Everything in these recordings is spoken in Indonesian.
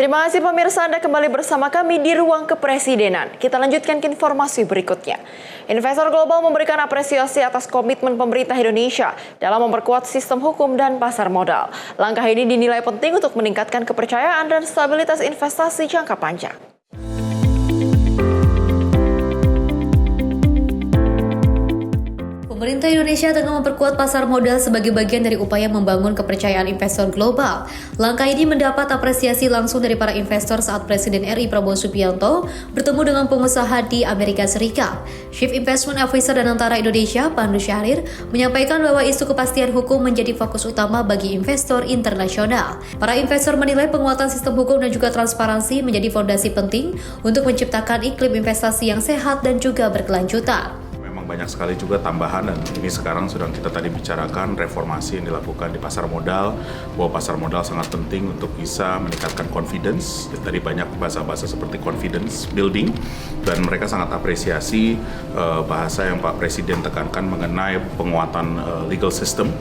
Terima kasih pemirsa, Anda kembali bersama kami di Ruang Kepresidenan. Kita lanjutkan ke informasi berikutnya. Investor global memberikan apresiasi atas komitmen pemerintah Indonesia dalam memperkuat sistem hukum dan pasar modal. Langkah ini dinilai penting untuk meningkatkan kepercayaan dan stabilitas investasi jangka panjang. Pemerintah Indonesia tengah memperkuat pasar modal sebagai bagian dari upaya membangun kepercayaan investor global. Langkah ini mendapat apresiasi langsung dari para investor saat Presiden RI Prabowo Subianto bertemu dengan pengusaha di Amerika Serikat. Chief Investment Officer Danantara Indonesia, Pandu Syahrir, menyampaikan bahwa isu kepastian hukum menjadi fokus utama bagi investor internasional. Para investor menilai penguatan sistem hukum dan juga transparansi menjadi fondasi penting untuk menciptakan iklim investasi yang sehat dan juga berkelanjutan. Banyak sekali juga tambahan, dan ini sekarang sedang kita tadi bicarakan reformasi yang dilakukan di pasar modal, bahwa pasar modal sangat penting untuk bisa meningkatkan confidence. Tadi banyak bahasa-bahasa seperti confidence building, dan mereka sangat apresiasi bahasa yang Pak Presiden tekankan mengenai penguatan legal system,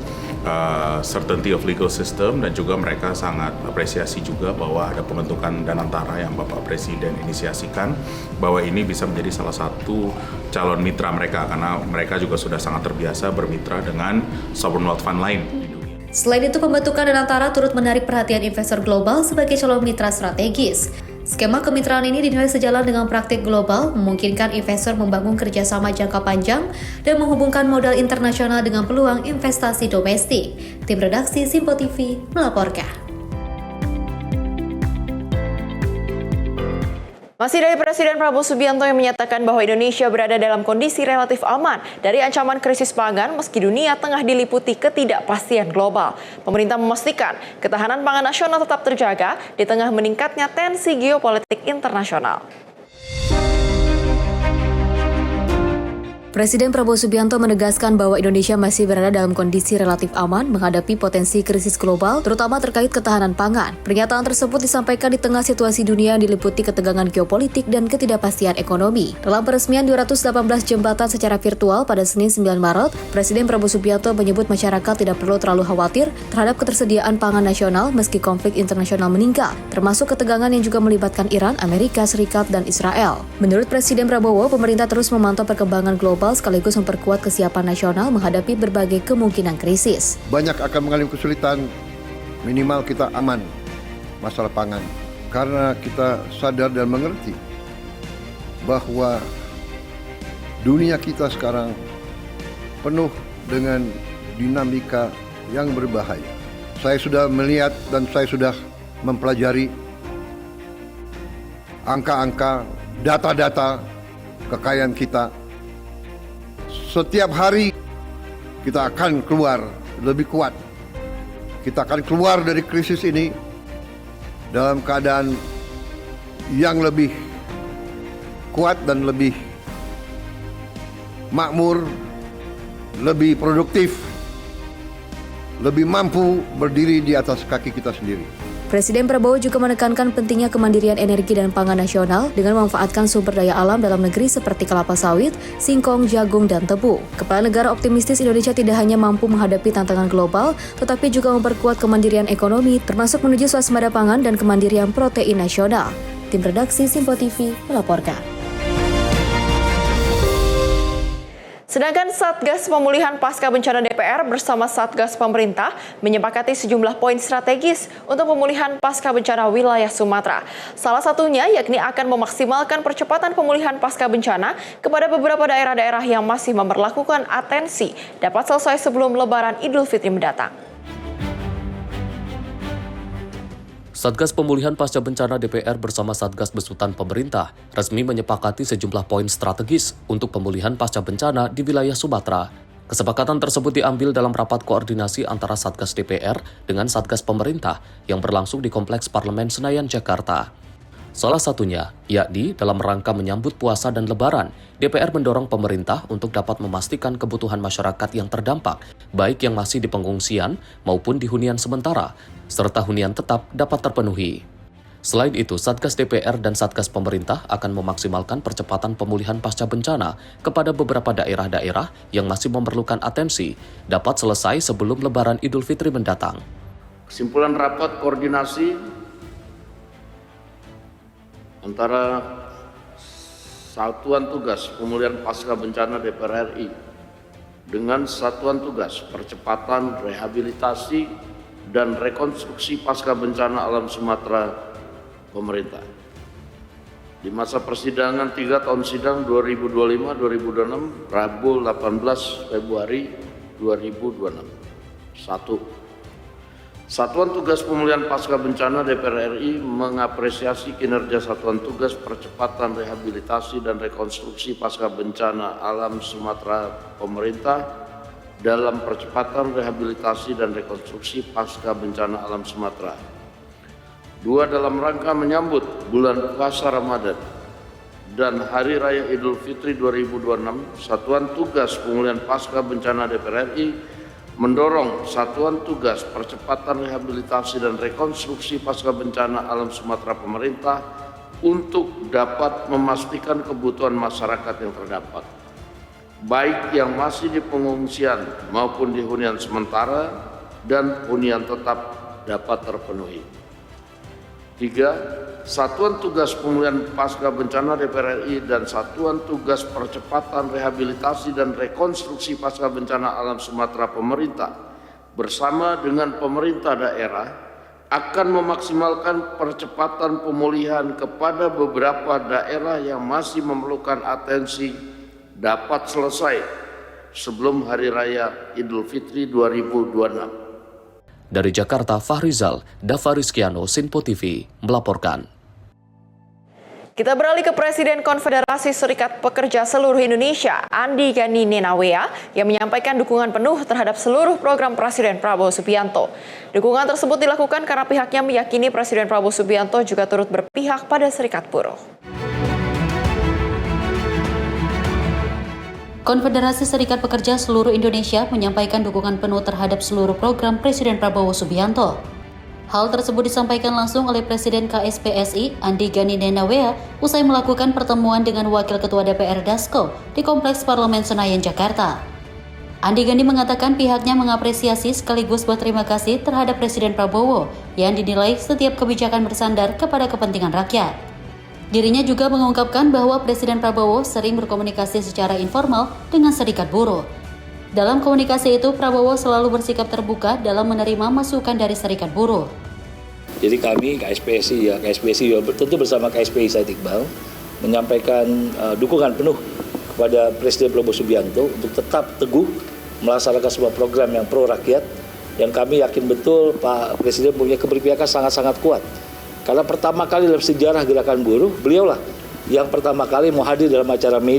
certainty of legal system, dan juga mereka sangat apresiasi juga bahwa ada pembentukan Danantara yang Bapak Presiden inisiasikan, bahwa ini bisa menjadi salah satu calon mitra mereka, karena mereka juga sudah sangat terbiasa bermitra dengan sovereign wealth fund lain di dunia. Selain itu, pembentukan Danantara turut menarik perhatian investor global sebagai calon mitra strategis. Skema kemitraan ini dinilai sejalan dengan praktik global, memungkinkan investor membangun kerjasama jangka panjang dan menghubungkan modal internasional dengan peluang investasi domestik. Tim redaksi Simpo TV melaporkan. Masih dari Presiden Prabowo Subianto yang menyatakan bahwa Indonesia berada dalam kondisi relatif aman dari ancaman krisis pangan meski dunia tengah diliputi ketidakpastian global. Pemerintah memastikan ketahanan pangan nasional tetap terjaga di tengah meningkatnya tensi geopolitik internasional. Presiden Prabowo Subianto menegaskan bahwa Indonesia masih berada dalam kondisi relatif aman menghadapi potensi krisis global, terutama terkait ketahanan pangan. Pernyataan tersebut disampaikan di tengah situasi dunia yang diliputi ketegangan geopolitik dan ketidakpastian ekonomi. Dalam peresmian 218 jembatan secara virtual pada Senin 9 Maret, Presiden Prabowo Subianto menyebut masyarakat tidak perlu terlalu khawatir terhadap ketersediaan pangan nasional meski konflik internasional meningkat, termasuk ketegangan yang juga melibatkan Iran, Amerika Serikat, dan Israel. Menurut Presiden Prabowo, pemerintah terus memantau perkembangan global sekaligus memperkuat kesiapan nasional menghadapi berbagai kemungkinan krisis. Banyak akan mengalami kesulitan, minimal kita aman masalah pangan. Karena kita sadar dan mengerti bahwa dunia kita sekarang penuh dengan dinamika yang berbahaya. Saya sudah melihat dan saya sudah mempelajari angka-angka, data-data kekayaan kita. Setiap hari kita akan keluar lebih kuat. Kita akan keluar dari krisis ini dalam keadaan yang lebih kuat dan lebih makmur, lebih produktif, lebih mampu berdiri di atas kaki kita sendiri. Presiden Prabowo juga menekankan pentingnya kemandirian energi dan pangan nasional dengan memanfaatkan sumber daya alam dalam negeri seperti kelapa sawit, singkong, jagung, dan tebu. Kepala negara optimistis Indonesia tidak hanya mampu menghadapi tantangan global, tetapi juga memperkuat kemandirian ekonomi, termasuk menuju swasembada pangan dan kemandirian protein nasional. Tim redaksi Simpo TV melaporkan. Sedangkan Satgas Pemulihan Pasca Bencana DPR bersama Satgas Pemerintah menyepakati sejumlah poin strategis untuk pemulihan pasca bencana wilayah Sumatera. Salah satunya yakni akan memaksimalkan percepatan pemulihan pasca bencana kepada beberapa daerah-daerah yang masih memperlakukan atensi dapat selesai sebelum Lebaran Idul Fitri mendatang. Satgas Pemulihan Pasca Bencana DPR bersama Satgas Besutan Pemerintah resmi menyepakati sejumlah poin strategis untuk pemulihan pasca bencana di wilayah Sumatera. Kesepakatan tersebut diambil dalam rapat koordinasi antara Satgas DPR dengan Satgas Pemerintah yang berlangsung di Kompleks Parlemen Senayan, Jakarta. Salah satunya, yakni dalam rangka menyambut puasa dan lebaran, DPR mendorong pemerintah untuk dapat memastikan kebutuhan masyarakat yang terdampak, baik yang masih di pengungsian maupun di hunian sementara, serta hunian tetap dapat terpenuhi. Selain itu, Satgas DPR dan Satgas Pemerintah akan memaksimalkan percepatan pemulihan pasca bencana kepada beberapa daerah-daerah yang masih memerlukan atensi, dapat selesai sebelum Lebaran Idul Fitri mendatang. Kesimpulan rapat koordinasi antara Satuan Tugas Pemulihan Pasca Bencana DPR RI dengan Satuan Tugas Percepatan Rehabilitasi dan Rekonstruksi Pasca Bencana Alam Sumatera pemerintah. Di masa persidangan 3 tahun sidang 2025-2026, Rabu 18 Februari 2026. 1. Satuan Tugas Pemulihan Pasca Bencana DPR RI mengapresiasi kinerja Satuan Tugas Percepatan Rehabilitasi dan Rekonstruksi Pasca Bencana Alam Sumatera pemerintah dalam percepatan rehabilitasi dan rekonstruksi pasca bencana alam Sumatera. 2. Dalam rangka menyambut bulan puasa Ramadan dan Hari Raya Idul Fitri 2026, Satuan Tugas Pemulihan Pasca Bencana DPR RI mendorong Satuan Tugas Percepatan Rehabilitasi dan Rekonstruksi Pasca Bencana Alam Sumatera pemerintah untuk dapat memastikan kebutuhan masyarakat yang terdampak, baik yang masih di pengungsian maupun di hunian sementara dan hunian tetap dapat terpenuhi. 3. Satuan Tugas Pemulihan Pasca Bencana DPR RI dan Satuan Tugas Percepatan Rehabilitasi dan Rekonstruksi Pasca Bencana Alam Sumatera pemerintah bersama dengan pemerintah daerah akan memaksimalkan percepatan pemulihan kepada beberapa daerah yang masih memerlukan atensi dapat selesai sebelum Hari Raya Idul Fitri 2026. Dari Jakarta, Fahrizal, Dava Rizkiano, Sinpo TV, melaporkan. Kita beralih ke Presiden Konfederasi Serikat Pekerja Seluruh Indonesia, Andi Gani Nenawea, yang menyampaikan dukungan penuh terhadap seluruh program Presiden Prabowo Subianto. Dukungan tersebut dilakukan karena pihaknya meyakini Presiden Prabowo Subianto juga turut berpihak pada serikat buruh. Konfederasi Serikat Pekerja Seluruh Indonesia menyampaikan dukungan penuh terhadap seluruh program Presiden Prabowo Subianto. Hal tersebut disampaikan langsung oleh Presiden KSPSI, Andi Gani Nenawea, usai melakukan pertemuan dengan Wakil Ketua DPR Dasko di Kompleks Parlemen Senayan, Jakarta. Andi Gani mengatakan pihaknya mengapresiasi sekaligus berterima kasih terhadap Presiden Prabowo yang dinilai setiap kebijakan bersandar kepada kepentingan rakyat. Dirinya juga mengungkapkan bahwa Presiden Prabowo sering berkomunikasi secara informal dengan serikat buruh. Dalam komunikasi itu, Prabowo selalu bersikap terbuka dalam menerima masukan dari serikat buruh. Jadi kami KSPSI tentu bersama KSPI Said Iqbal menyampaikan dukungan penuh kepada Presiden Prabowo Subianto untuk tetap teguh melaksanakan sebuah program yang pro rakyat, yang kami yakin betul Pak Presiden punya keberpihakan sangat-sangat kuat. Karena pertama kali dalam sejarah gerakan buruh, beliaulah yang pertama kali mau hadir dalam acara Mei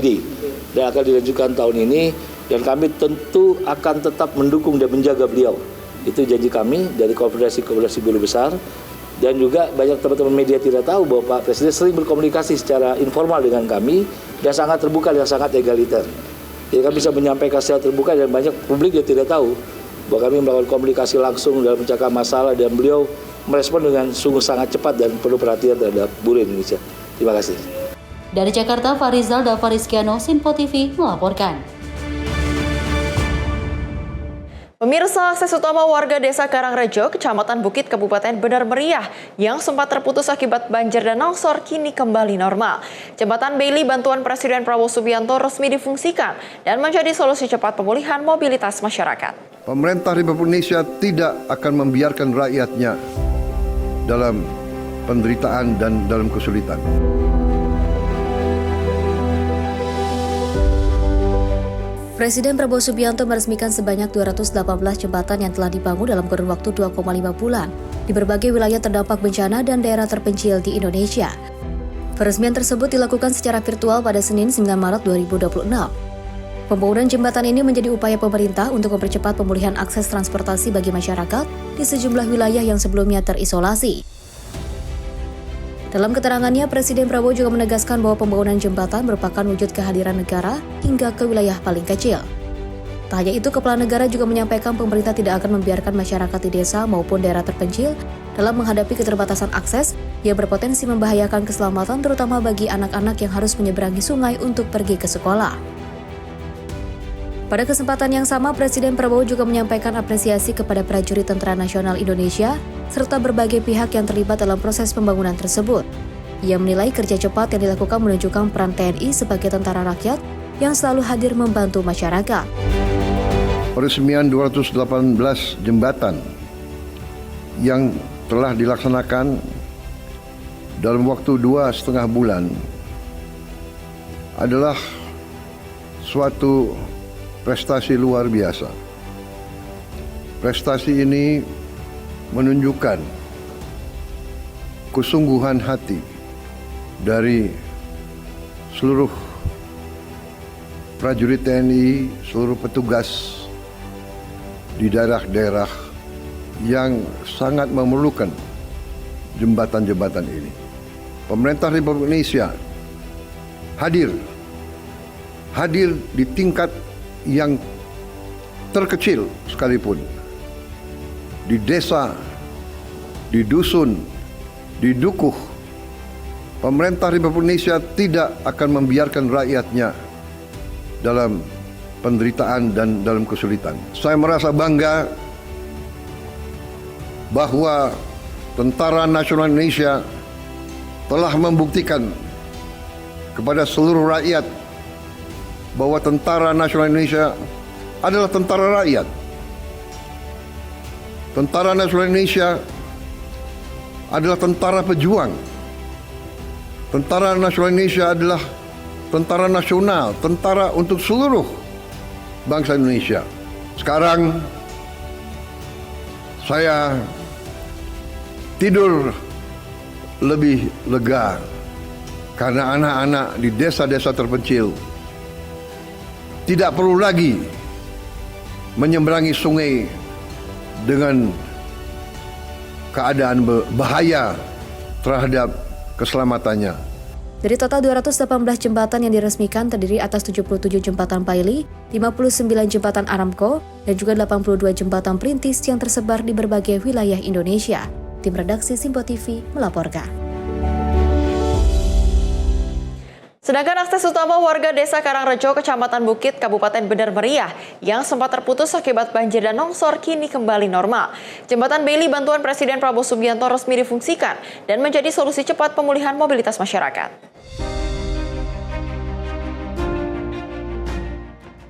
dan akan dilanjutkan tahun ini, dan kami tentu akan tetap mendukung dan menjaga beliau. Itu janji kami dari Konfederasi Buruh Besar, dan juga banyak teman-teman media tidak tahu bahwa Pak Presiden sering berkomunikasi secara informal dengan kami dan sangat terbuka dan sangat egaliter. Jadi kami bisa menyampaikan secara terbuka dan banyak publik yang tidak tahu bahwa kami melakukan komunikasi langsung dalam mencakap masalah, dan beliau merespon dengan sungguh sangat cepat dan penuh perhatian terhadap buruh Indonesia. Terima kasih. Dari Jakarta, Fahrizal, Dava Rizkiano, Sinpo TV melaporkan. Pemirsa, akses utama warga Desa Karangrejo, Kecamatan Bukit, Kabupaten Benar Meriah yang sempat terputus akibat banjir dan longsor kini kembali normal. Jembatan Bailey bantuan Presiden Prabowo Subianto resmi difungsikan dan menjadi solusi cepat pemulihan mobilitas masyarakat. Pemerintah Republik Indonesia tidak akan membiarkan rakyatnya dalam penderitaan dan dalam kesulitan. Presiden Prabowo Subianto meresmikan sebanyak 218 jembatan yang telah dibangun dalam kurun waktu 2,5 bulan di berbagai wilayah terdampak bencana dan daerah terpencil di Indonesia. Peresmian tersebut dilakukan secara virtual pada Senin 9 Maret 2026. Pembangunan jembatan ini menjadi upaya pemerintah untuk mempercepat pemulihan akses transportasi bagi masyarakat di sejumlah wilayah yang sebelumnya terisolasi. Dalam keterangannya, Presiden Prabowo juga menegaskan bahwa pembangunan jembatan merupakan wujud kehadiran negara hingga ke wilayah paling kecil. Tak hanya itu, Kepala Negara juga menyampaikan pemerintah tidak akan membiarkan masyarakat di desa maupun daerah terpencil dalam menghadapi keterbatasan akses yang berpotensi membahayakan keselamatan, terutama bagi anak-anak yang harus menyeberangi sungai untuk pergi ke sekolah. Pada kesempatan yang sama, Presiden Prabowo juga menyampaikan apresiasi kepada prajurit Tentara Nasional Indonesia serta berbagai pihak yang terlibat dalam proses pembangunan tersebut. Ia menilai kerja cepat yang dilakukan menunjukkan peran TNI sebagai tentara rakyat yang selalu hadir membantu masyarakat. Peresmian 218 jembatan yang telah dilaksanakan dalam waktu 2,5 bulan adalah suatu prestasi luar biasa. Prestasi ini menunjukkan kesungguhan hati dari seluruh prajurit TNI, seluruh petugas di daerah-daerah yang sangat memerlukan jembatan-jembatan ini. Pemerintah Republik Indonesia hadir di tingkat yang terkecil sekalipun, di desa, di dusun, di dukuh. Pemerintah Republik Indonesia tidak akan membiarkan rakyatnya dalam penderitaan dan dalam kesulitan. Saya merasa bangga bahwa Tentara Nasional Indonesia telah membuktikan kepada seluruh rakyat bahwa Tentara Nasional Indonesia adalah tentara rakyat. Tentara Nasional Indonesia adalah tentara pejuang. Tentara Nasional Indonesia adalah tentara nasional, tentara untuk seluruh bangsa Indonesia. Sekarang saya tidur lebih lega karena anak-anak di desa-desa terpencil tidak perlu lagi menyeberangi sungai dengan keadaan bahaya terhadap keselamatannya. Dari total 218 jembatan yang diresmikan terdiri atas 77 jembatan Bailey, 59 jembatan Aramco, dan juga 82 jembatan perintis yang tersebar di berbagai wilayah Indonesia. Tim redaksi Simpo TV melaporkan. Sedangkan akses utama warga Desa Karangrejo, Kecamatan Bukit, Kabupaten Bener Meriah yang sempat terputus akibat banjir dan longsor kini kembali normal. Jembatan Bailey bantuan Presiden Prabowo Subianto resmi difungsikan dan menjadi solusi cepat pemulihan mobilitas masyarakat.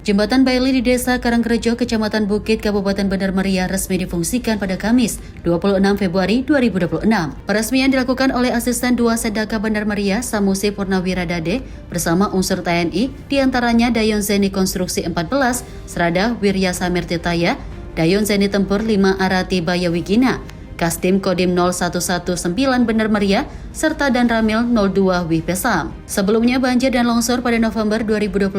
Jembatan Bailey di Desa Karangrejo, Kecamatan Bukit, Kabupaten Bener Meriah resmi difungsikan pada Kamis, 26 Februari 2026. Peresmian dilakukan oleh Asisten 2 Sedaka Bener Meriah, Samusi Purnawiradade, bersama unsur TNI, diantaranya Dayon Zeni Konstruksi 14, Serada Wirya Samirtitaya, Dayon Zeni Tempur 5 Arati Bayawigina, Kasdim Kodim 0119 Bener Meriah, serta Dan Ramil 02 Wipesam. Sebelumnya banjir dan longsor pada November 2025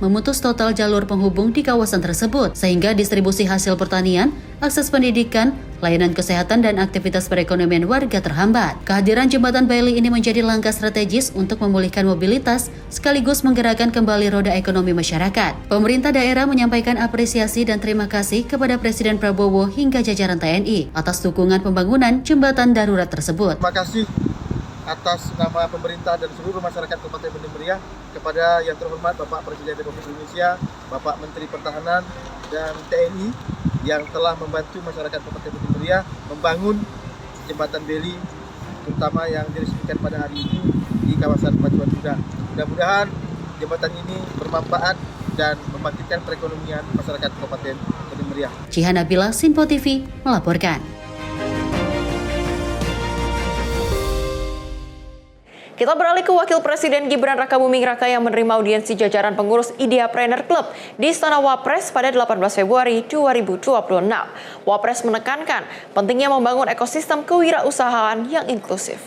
memutus total jalur penghubung di kawasan tersebut, sehingga distribusi hasil pertanian, akses pendidikan, layanan kesehatan dan aktivitas perekonomian warga terhambat. Kehadiran jembatan Bailey ini menjadi langkah strategis untuk memulihkan mobilitas sekaligus menggerakkan kembali roda ekonomi masyarakat. Pemerintah daerah menyampaikan apresiasi dan terima kasih kepada Presiden Prabowo hingga jajaran TNI atas dukungan pembangunan jembatan darurat tersebut. Terima kasih atas nama pemerintah dan seluruh masyarakat Kabupaten Bener Meriah kepada yang terhormat Bapak Presiden Republik Indonesia, Bapak Menteri Pertahanan dan TNI yang telah membantu masyarakat Kabupaten Bener Meriah membangun jembatan Bailey, terutama yang diresmikan pada hari ini di kawasan Pacuan Kuda. Mudah-mudahan jembatan ini bermanfaat dan membangkitkan perekonomian masyarakat Kabupaten Bener Meriah. Cihan Nabila, Simpo TV melaporkan. Kita beralih ke Wakil Presiden Gibran Rakabuming Raka yang menerima audiensi jajaran pengurus Ideapreneur Club di Istana Wapres pada 18 Februari 2026. Wapres menekankan pentingnya membangun ekosistem kewirausahaan yang inklusif.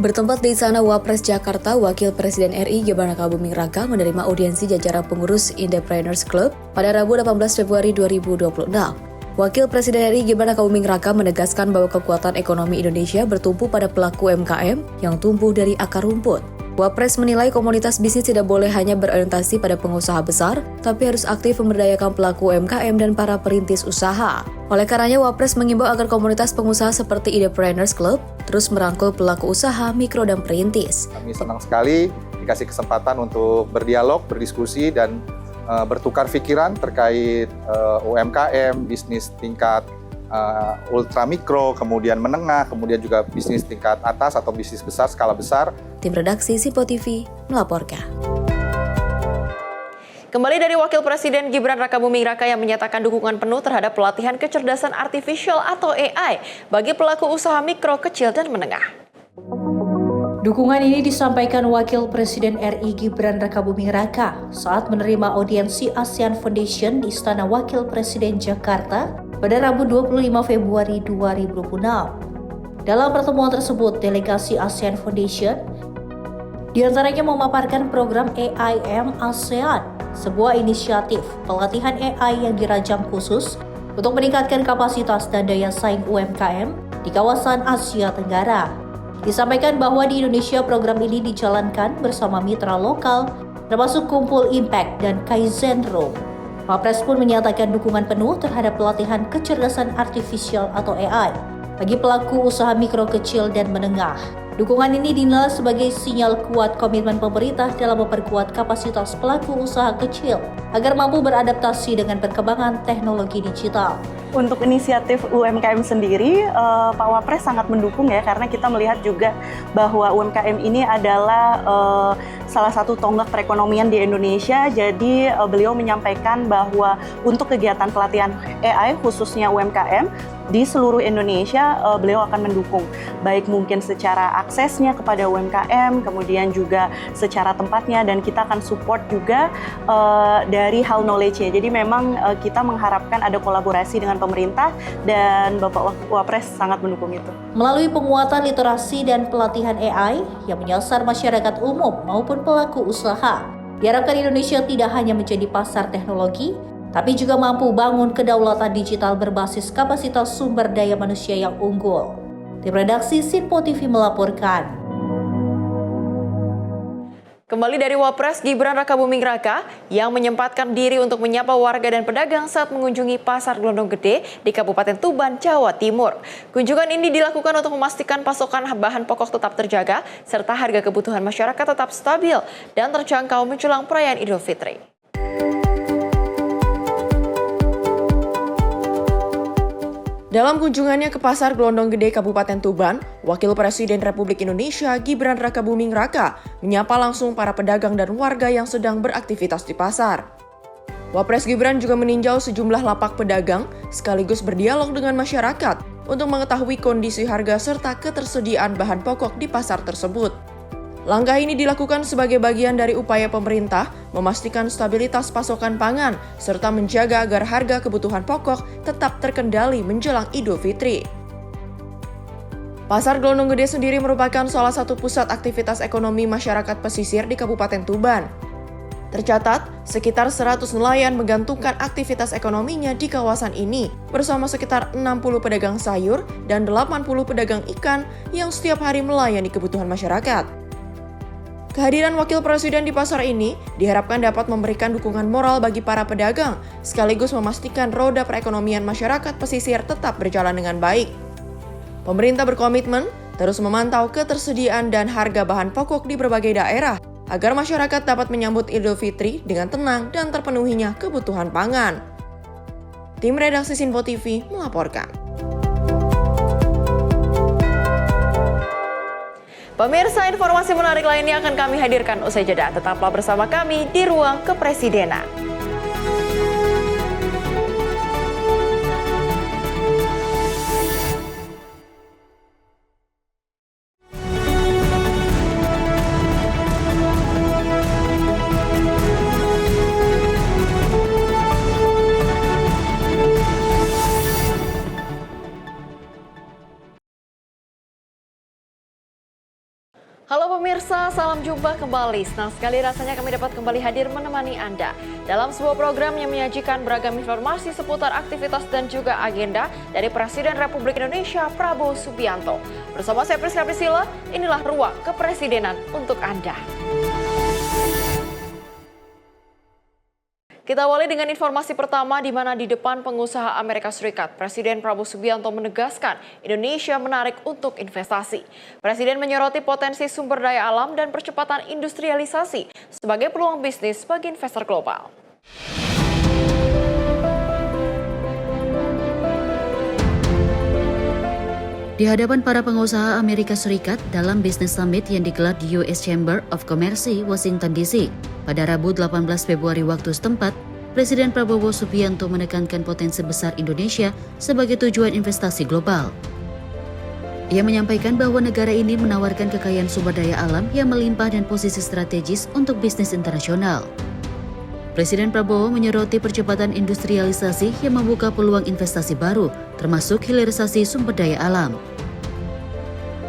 Bertempat di Istana Wapres Jakarta, Wakil Presiden RI Gibran Rakabuming Raka menerima audiensi jajaran pengurus Ideapreneurs Club pada Rabu 18 Februari 2026. Wakil Presiden RI Gibran Rakabuming Raka menegaskan bahwa kekuatan ekonomi Indonesia bertumpu pada pelaku UMKM yang tumbuh dari akar rumput. Wapres menilai komunitas bisnis tidak boleh hanya berorientasi pada pengusaha besar, tapi harus aktif memberdayakan pelaku UMKM dan para perintis usaha. Oleh karenanya, Wapres mengimbau agar komunitas pengusaha seperti Ideapreneurs Club terus merangkul pelaku usaha, mikro, dan perintis. Kami senang sekali dikasih kesempatan untuk berdialog, berdiskusi, dan bertukar pikiran terkait UMKM, bisnis tingkat ultra mikro, kemudian menengah, kemudian juga bisnis tingkat atas atau bisnis besar, skala besar. Tim redaksi Simpo TV melaporkan. Kembali dari Wakil Presiden Gibran Rakabuming Raka yang menyatakan dukungan penuh terhadap pelatihan kecerdasan artifisial atau AI bagi pelaku usaha mikro, kecil, dan menengah. Dukungan ini disampaikan Wakil Presiden RI Gibran Rakabuming Raka saat menerima audiensi ASEAN Foundation di Istana Wakil Presiden Jakarta pada Rabu 25 Februari 2026. Dalam pertemuan tersebut, delegasi ASEAN Foundation diantaranya memaparkan program AIM ASEAN, sebuah inisiatif pelatihan AI yang dirajam khusus untuk meningkatkan kapasitas dan daya saing UMKM di kawasan Asia Tenggara. Disampaikan bahwa di Indonesia program ini dijalankan bersama mitra lokal, termasuk Kumpul Impact dan Kaizen Room. Wapres pun menyatakan dukungan penuh terhadap pelatihan kecerdasan artifisial atau AI bagi pelaku usaha mikro, kecil, dan menengah. Dukungan ini dinilai sebagai sinyal kuat komitmen pemerintah dalam memperkuat kapasitas pelaku usaha kecil agar mampu beradaptasi dengan perkembangan teknologi digital. Untuk inisiatif UMKM sendiri, Pak Wapres sangat mendukung ya, karena kita melihat juga bahwa UMKM ini adalah salah satu tonggak perekonomian di Indonesia. Jadi beliau menyampaikan bahwa untuk kegiatan pelatihan AI khususnya UMKM di seluruh Indonesia, beliau akan mendukung, baik mungkin secara aksesnya kepada UMKM, kemudian juga secara tempatnya, dan kita akan support juga dari hal knowledge-nya. Jadi memang kita mengharapkan ada kolaborasi dengan pemerintah, dan Bapak Wapres sangat mendukung itu. Melalui penguatan literasi dan pelatihan AI yang menyasar masyarakat umum maupun pelaku usaha, diharapkan Indonesia tidak hanya menjadi pasar teknologi, tapi juga mampu bangun kedaulatan digital berbasis kapasitas sumber daya manusia yang unggul. Tim redaksi Simpo TV melaporkan. Kembali dari Wapres Gibran Rakabuming Raka yang menyempatkan diri untuk menyapa warga dan pedagang saat mengunjungi Pasar Glondong Gede di Kabupaten Tuban, Jawa Timur. Kunjungan ini dilakukan untuk memastikan pasokan bahan pokok tetap terjaga serta harga kebutuhan masyarakat tetap stabil dan terjangkau menjelang perayaan Idul Fitri. Dalam kunjungannya ke Pasar Glondong Gede Kabupaten Tuban, Wakil Presiden Republik Indonesia Gibran Rakabuming Raka menyapa langsung para pedagang dan warga yang sedang beraktivitas di pasar. Wapres Gibran juga meninjau sejumlah lapak pedagang sekaligus berdialog dengan masyarakat untuk mengetahui kondisi harga serta ketersediaan bahan pokok di pasar tersebut. Langkah ini dilakukan sebagai bagian dari upaya pemerintah memastikan stabilitas pasokan pangan serta menjaga agar harga kebutuhan pokok tetap terkendali menjelang Idul Fitri. Pasar Glondong Gede sendiri merupakan salah satu pusat aktivitas ekonomi masyarakat pesisir di Kabupaten Tuban. Tercatat, sekitar 100 nelayan menggantungkan aktivitas ekonominya di kawasan ini bersama sekitar 60 pedagang sayur dan 80 pedagang ikan yang setiap hari melayani kebutuhan masyarakat. Kehadiran Wakil Presiden di pasar ini diharapkan dapat memberikan dukungan moral bagi para pedagang, sekaligus memastikan roda perekonomian masyarakat pesisir tetap berjalan dengan baik. Pemerintah berkomitmen terus memantau ketersediaan dan harga bahan pokok di berbagai daerah, agar masyarakat dapat menyambut Idul Fitri dengan tenang dan terpenuhinya kebutuhan pangan. Tim redaksi Simpo TV melaporkan. Pemirsa, informasi menarik lainnya akan kami hadirkan usai jeda. Tetaplah bersama kami di Ruang Kepresidenan. Halo pemirsa, salam jumpa kembali. Senang sekali rasanya kami dapat kembali hadir menemani Anda dalam sebuah program yang menyajikan beragam informasi seputar aktivitas dan juga agenda dari Presiden Republik Indonesia Prabowo Subianto. Bersama saya Priska Priscilla, inilah Ruang Kepresidenan untuk Anda. Kita awali dengan informasi pertama di mana di depan pengusaha Amerika Serikat, Presiden Prabowo Subianto menegaskan Indonesia menarik untuk investasi. Presiden menyoroti potensi sumber daya alam dan percepatan industrialisasi sebagai peluang bisnis bagi investor global. Di hadapan para pengusaha Amerika Serikat dalam Business Summit yang digelar di US Chamber of Commerce, Washington DC, pada Rabu 18 Februari waktu setempat, Presiden Prabowo Subianto menekankan potensi besar Indonesia sebagai tujuan investasi global. Ia menyampaikan bahwa negara ini menawarkan kekayaan sumber daya alam yang melimpah dan posisi strategis untuk bisnis internasional. Presiden Prabowo menyoroti percepatan industrialisasi yang membuka peluang investasi baru, termasuk hilirisasi sumber daya alam.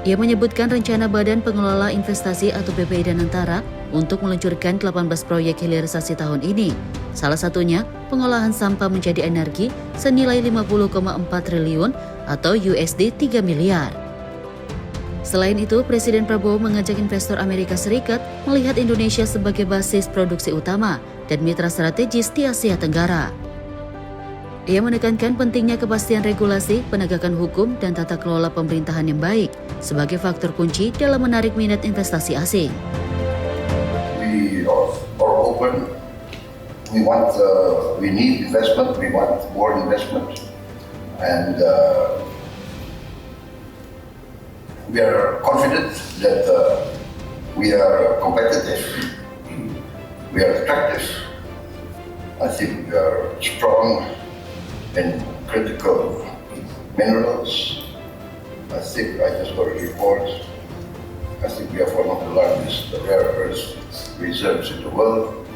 Ia menyebutkan rencana Badan Pengelola Investasi atau BPI Danantara untuk meluncurkan 18 proyek hilirisasi tahun ini. Salah satunya, pengolahan sampah menjadi energi senilai 50,4 triliun atau USD 3 miliar. Selain itu, Presiden Prabowo mengajak investor Amerika Serikat melihat Indonesia sebagai basis produksi utama dan mitra strategis di Asia Tenggara. Ia menekankan pentingnya kepastian regulasi, penegakan hukum, dan tata kelola pemerintahan yang baik sebagai faktor kunci dalam menarik minat investasi asing. We are open. We need investment. We want more investment, and we are confident that we are competitive. We are attractive. I think we are strong in critical minerals. I think I just got a report. I think we have one of the largest rare earth reserves in the world.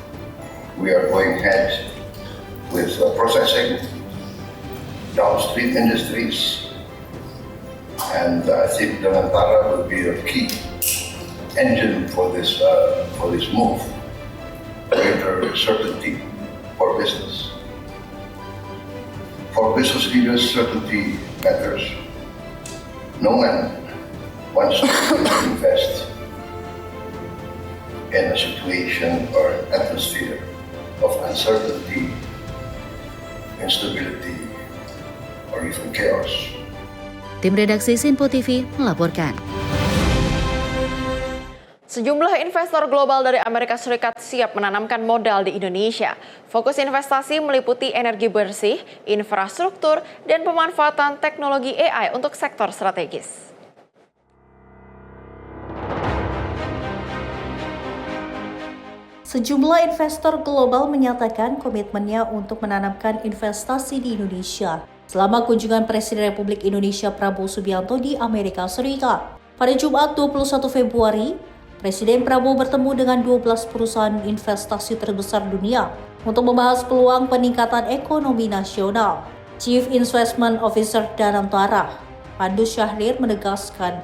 We are going ahead with processing, downstream industries, and I think Danantara will be a key engine for this move. Greater certainty for business. For business leaders, certainty matters. No one wants to invest in a situation or an atmosphere of uncertainty, instability, or even chaos. Tim redaksi Sinpo TV melaporkan. Sejumlah investor global dari Amerika Serikat siap menanamkan modal di Indonesia. Fokus investasi meliputi energi bersih, infrastruktur, dan pemanfaatan teknologi AI untuk sektor strategis. Sejumlah investor global menyatakan komitmennya untuk menanamkan investasi di Indonesia selama kunjungan Presiden Republik Indonesia Prabowo Subianto di Amerika Serikat. Pada Jumat 21 Februari, Presiden Prabowo bertemu dengan 12 perusahaan investasi terbesar dunia untuk membahas peluang peningkatan ekonomi nasional. Chief Investment Officer Danantara, Pandu Syahrir menegaskan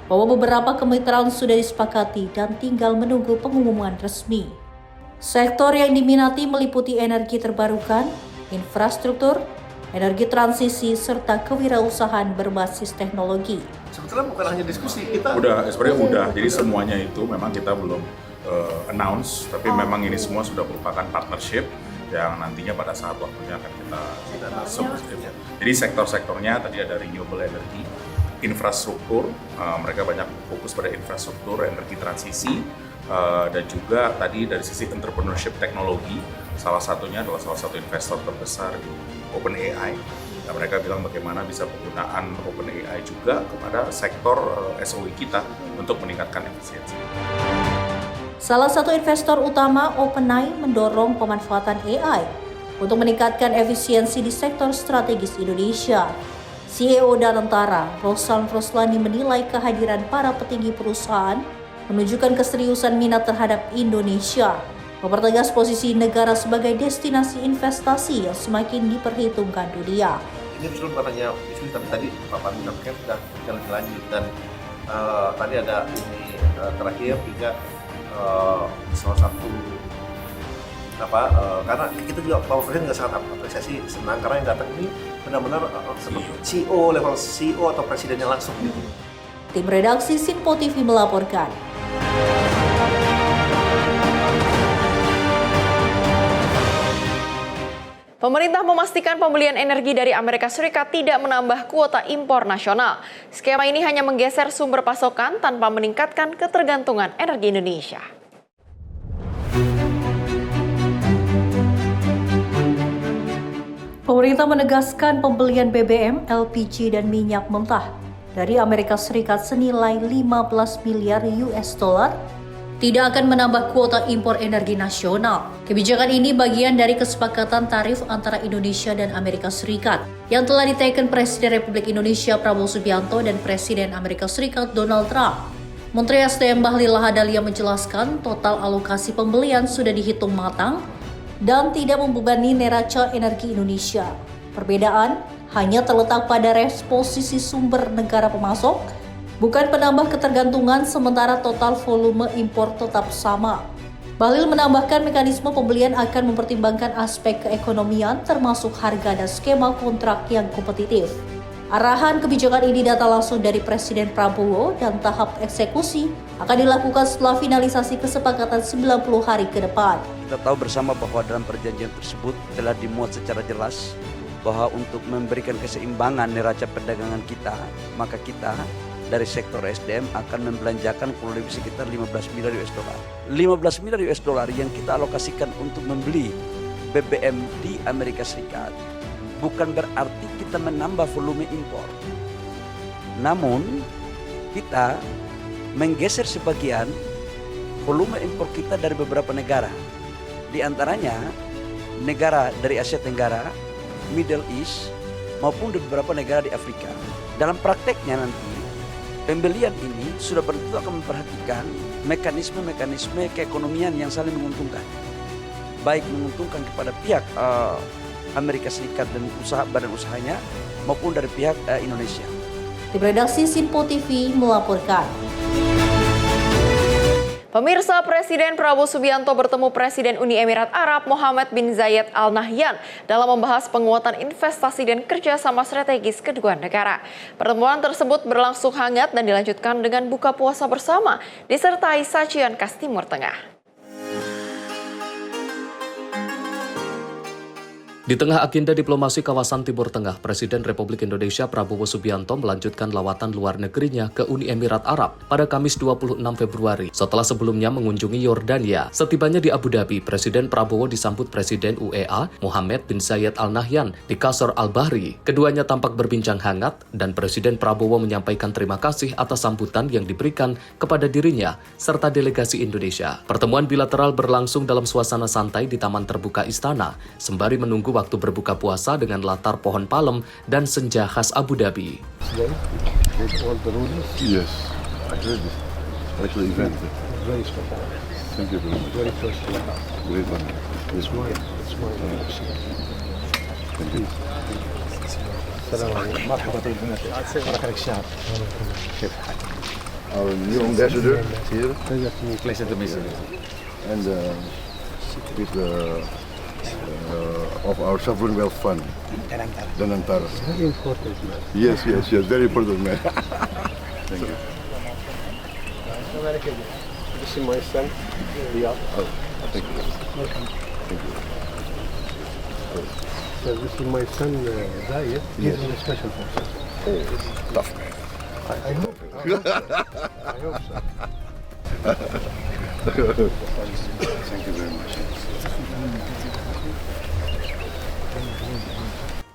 bahwa beberapa kemitraan sudah disepakati dan tinggal menunggu pengumuman resmi. Sektor yang diminati meliputi energi terbarukan, infrastruktur, energi transisi, serta kewirausahaan berbasis teknologi. Sebetulnya bukan hanya diskusi, kita sebenarnya udah. Jadi semuanya itu memang kita belum announce, tapi memang ini semua sudah merupakan partnership yang nantinya pada saat waktunya akan kita sebut. Jadi sektor-sektornya tadi ada renewable energy, infrastruktur, mereka banyak fokus pada infrastruktur, energi transisi, dan juga tadi dari sisi entrepreneurship teknologi, salah satunya adalah salah satu investor terbesar di OpenAI. Nah, mereka bilang bagaimana bisa penggunaan OpenAI juga kepada sektor SOE kita untuk meningkatkan efisiensi. Salah satu investor utama OpenAI mendorong pemanfaatan AI untuk meningkatkan efisiensi di sektor strategis Indonesia. CEO Danantara, Rosan Roslani menilai kehadiran para petinggi perusahaan menunjukkan keseriusan minat terhadap Indonesia, mempertegas posisi negara sebagai destinasi investasi yang semakin diperhitungkan dunia. ini belum bukan hanya isu, tapi tadi Pak Pandu sampaikan sudah lebih lanjut, dan tadi ada ini terakhir juga salah satu karena kita juga Bapak Presiden juga sangat apresiasi, senang karena yang datang ini benar-benar seperti CEO, level CEO atau presidennya langsung gitu. Tim redaksi Sinpo TV melaporkan. Pemerintah memastikan pembelian energi dari Amerika Serikat tidak menambah kuota impor nasional. Skema ini hanya menggeser sumber pasokan tanpa meningkatkan ketergantungan energi Indonesia. Pemerintah menegaskan pembelian BBM, LPG, dan minyak mentah dari Amerika Serikat senilai 15 miliar US dollar tidak akan menambah kuota impor energi nasional. Kebijakan ini bagian dari kesepakatan tarif antara Indonesia dan Amerika Serikat yang telah diteken Presiden Republik Indonesia Prabowo Subianto dan Presiden Amerika Serikat Donald Trump. Menteri SDM Bahlil Lahadalia menjelaskan total alokasi pembelian sudah dihitung matang dan tidak membebani neraca energi Indonesia. Perbedaan hanya terletak pada reposisi sumber negara pemasok, bukan penambah ketergantungan, sementara total volume impor tetap sama. Bahlil menambahkan mekanisme pembelian akan mempertimbangkan aspek keekonomian termasuk harga dan skema kontrak yang kompetitif. Arahan kebijakan ini datang langsung dari Presiden Prabowo dan tahap eksekusi akan dilakukan setelah finalisasi kesepakatan 90 hari ke depan. Kita tahu bersama bahwa dalam perjanjian tersebut telah dimuat secara jelas bahwa untuk memberikan keseimbangan neraca perdagangan kita, maka kita dari sektor SDM akan membelanjakan kurang lebih sekitar 15 miliar US dollar. 15 miliar US dollar yang kita alokasikan untuk membeli BBM di Amerika Serikat bukan berarti kita menambah volume impor. Namun kita menggeser sebagian volume impor kita dari beberapa negara. Di antaranya negara dari Asia Tenggara, Middle East, maupun di beberapa negara di Afrika. Dalam prakteknya nanti pembelian ini sudah tentu akan memperhatikan mekanisme-mekanisme keekonomian yang saling menguntungkan. Baik menguntungkan kepada pihak Amerika Serikat dan badan usahanya maupun dari pihak Indonesia. Tim redaksi Sinpo TV melaporkan. Pemirsa, Presiden Prabowo Subianto bertemu Presiden Uni Emirat Arab Mohammed bin Zayed Al Nahyan dalam membahas penguatan investasi dan kerjasama strategis kedua negara. Pertemuan tersebut berlangsung hangat dan dilanjutkan dengan buka puasa bersama, disertai sajian khas Timur Tengah. Di tengah agenda diplomasi kawasan Timur Tengah, Presiden Republik Indonesia Prabowo Subianto melanjutkan lawatan luar negerinya ke Uni Emirat Arab pada Kamis 26 Februari. Setelah sebelumnya mengunjungi Yordania, setibanya di Abu Dhabi, Presiden Prabowo disambut Presiden UEA Mohammed bin Zayed Al Nahyan di Qasr Al Bahri. Keduanya tampak berbincang hangat dan Presiden Prabowo menyampaikan terima kasih atas sambutan yang diberikan kepada dirinya serta delegasi Indonesia. Pertemuan bilateral berlangsung dalam suasana santai di Taman Terbuka Istana, sembari menunggu waktu berbuka puasa dengan latar pohon palem dan senja khas Abu Dhabi. Yes, I heard this. Special event. Very special. Thank you very much. Very personal. Great one. It's mine. It's mine. Thank you. السلام عليكم. مرحبا طيب بناتك. بارك لك الشهر. كيف حالك؟ Our new ambassador here. Pleasure to meet you. And with of our sovereign wealth fund, Danantara. Very important man. Yes, very important man. Thank you. This is my son, Riyad. Oh, thank you. Welcome. Thank you. So this is my son, Zayed. He's a special person. Oh, tough man. I hope. I hope so. Thank you very much.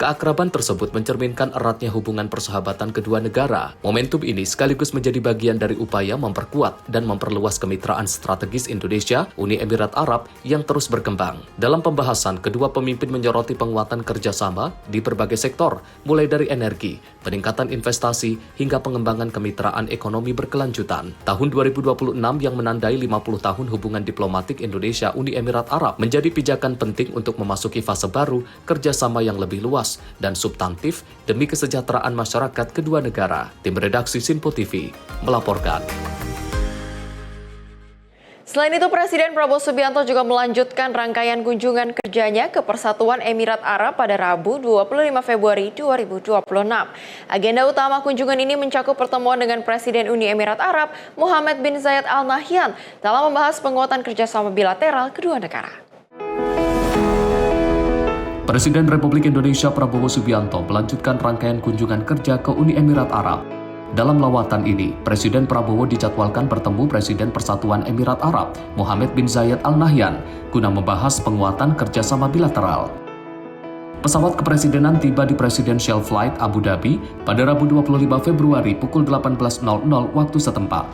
Keakraban tersebut mencerminkan eratnya hubungan persahabatan kedua negara. Momentum ini sekaligus menjadi bagian dari upaya memperkuat dan memperluas kemitraan strategis Indonesia Uni Emirat Arab yang terus berkembang. Dalam pembahasan, kedua pemimpin menyoroti penguatan kerjasama di berbagai sektor, mulai dari energi, peningkatan investasi, hingga pengembangan kemitraan ekonomi berkelanjutan. Tahun 2026 yang menandai 50 tahun hubungan diplomatik Indonesia Uni Emirat Arab menjadi pijakan penting untuk memasuki fase baru kerjasama yang lebih luas dan substantif demi kesejahteraan masyarakat kedua negara. Tim redaksi Sinpo TV melaporkan. Selain itu, Presiden Prabowo Subianto juga melanjutkan rangkaian kunjungan kerjanya ke Persatuan Emirat Arab pada Rabu 25 Februari 2026. Agenda utama kunjungan ini mencakup pertemuan dengan Presiden Uni Emirat Arab Mohammed bin Zayed Al Nahyan dalam membahas penguatan kerjasama bilateral kedua negara. Presiden Republik Indonesia Prabowo Subianto melanjutkan rangkaian kunjungan kerja ke Uni Emirat Arab. Dalam lawatan ini, Presiden Prabowo dijadwalkan bertemu Presiden Persatuan Emirat Arab, Mohammed bin Zayed Al Nahyan, guna membahas penguatan kerjasama bilateral. Pesawat kepresidenan tiba di Presidential Flight Abu Dhabi pada Rabu 25 Februari pukul 18.00 waktu setempat.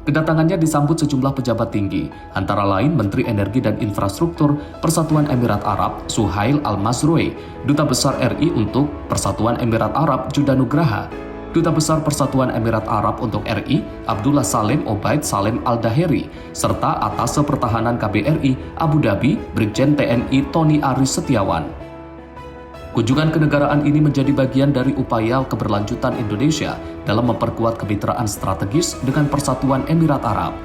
Kedatangannya disambut sejumlah pejabat tinggi, antara lain Menteri Energi dan Infrastruktur Persatuan Emirat Arab Suhail Al-Mazroui, Duta Besar RI untuk Persatuan Emirat Arab Judah Nugraha, Duta Besar Persatuan Emirat Arab untuk RI Abdullah Salim Obaid Salim Al-Daheri, serta Atase Pertahanan KBRI Abu Dhabi Brigjen TNI Tony Aris Setiawan. Kunjungan kenegaraan ini menjadi bagian dari upaya keberlanjutan Indonesia dalam memperkuat kemitraan strategis dengan Persatuan Emirat Arab.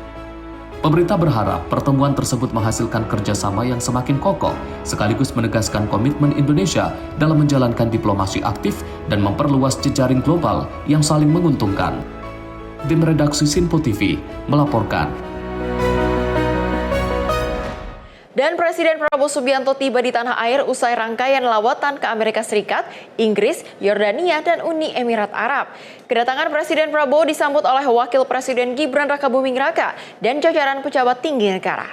Pemerintah berharap pertemuan tersebut menghasilkan kerjasama yang semakin kokoh, sekaligus menegaskan komitmen Indonesia dalam menjalankan diplomasi aktif dan memperluas jejaring global yang saling menguntungkan. Tim Redaksi Sinpo TV melaporkan. Dan Presiden Prabowo Subianto tiba di tanah air usai rangkaian lawatan ke Amerika Serikat, Inggris, Yordania, dan Uni Emirat Arab. Kedatangan Presiden Prabowo disambut oleh Wakil Presiden Gibran Rakabuming Raka dan jajaran pejabat tinggi negara.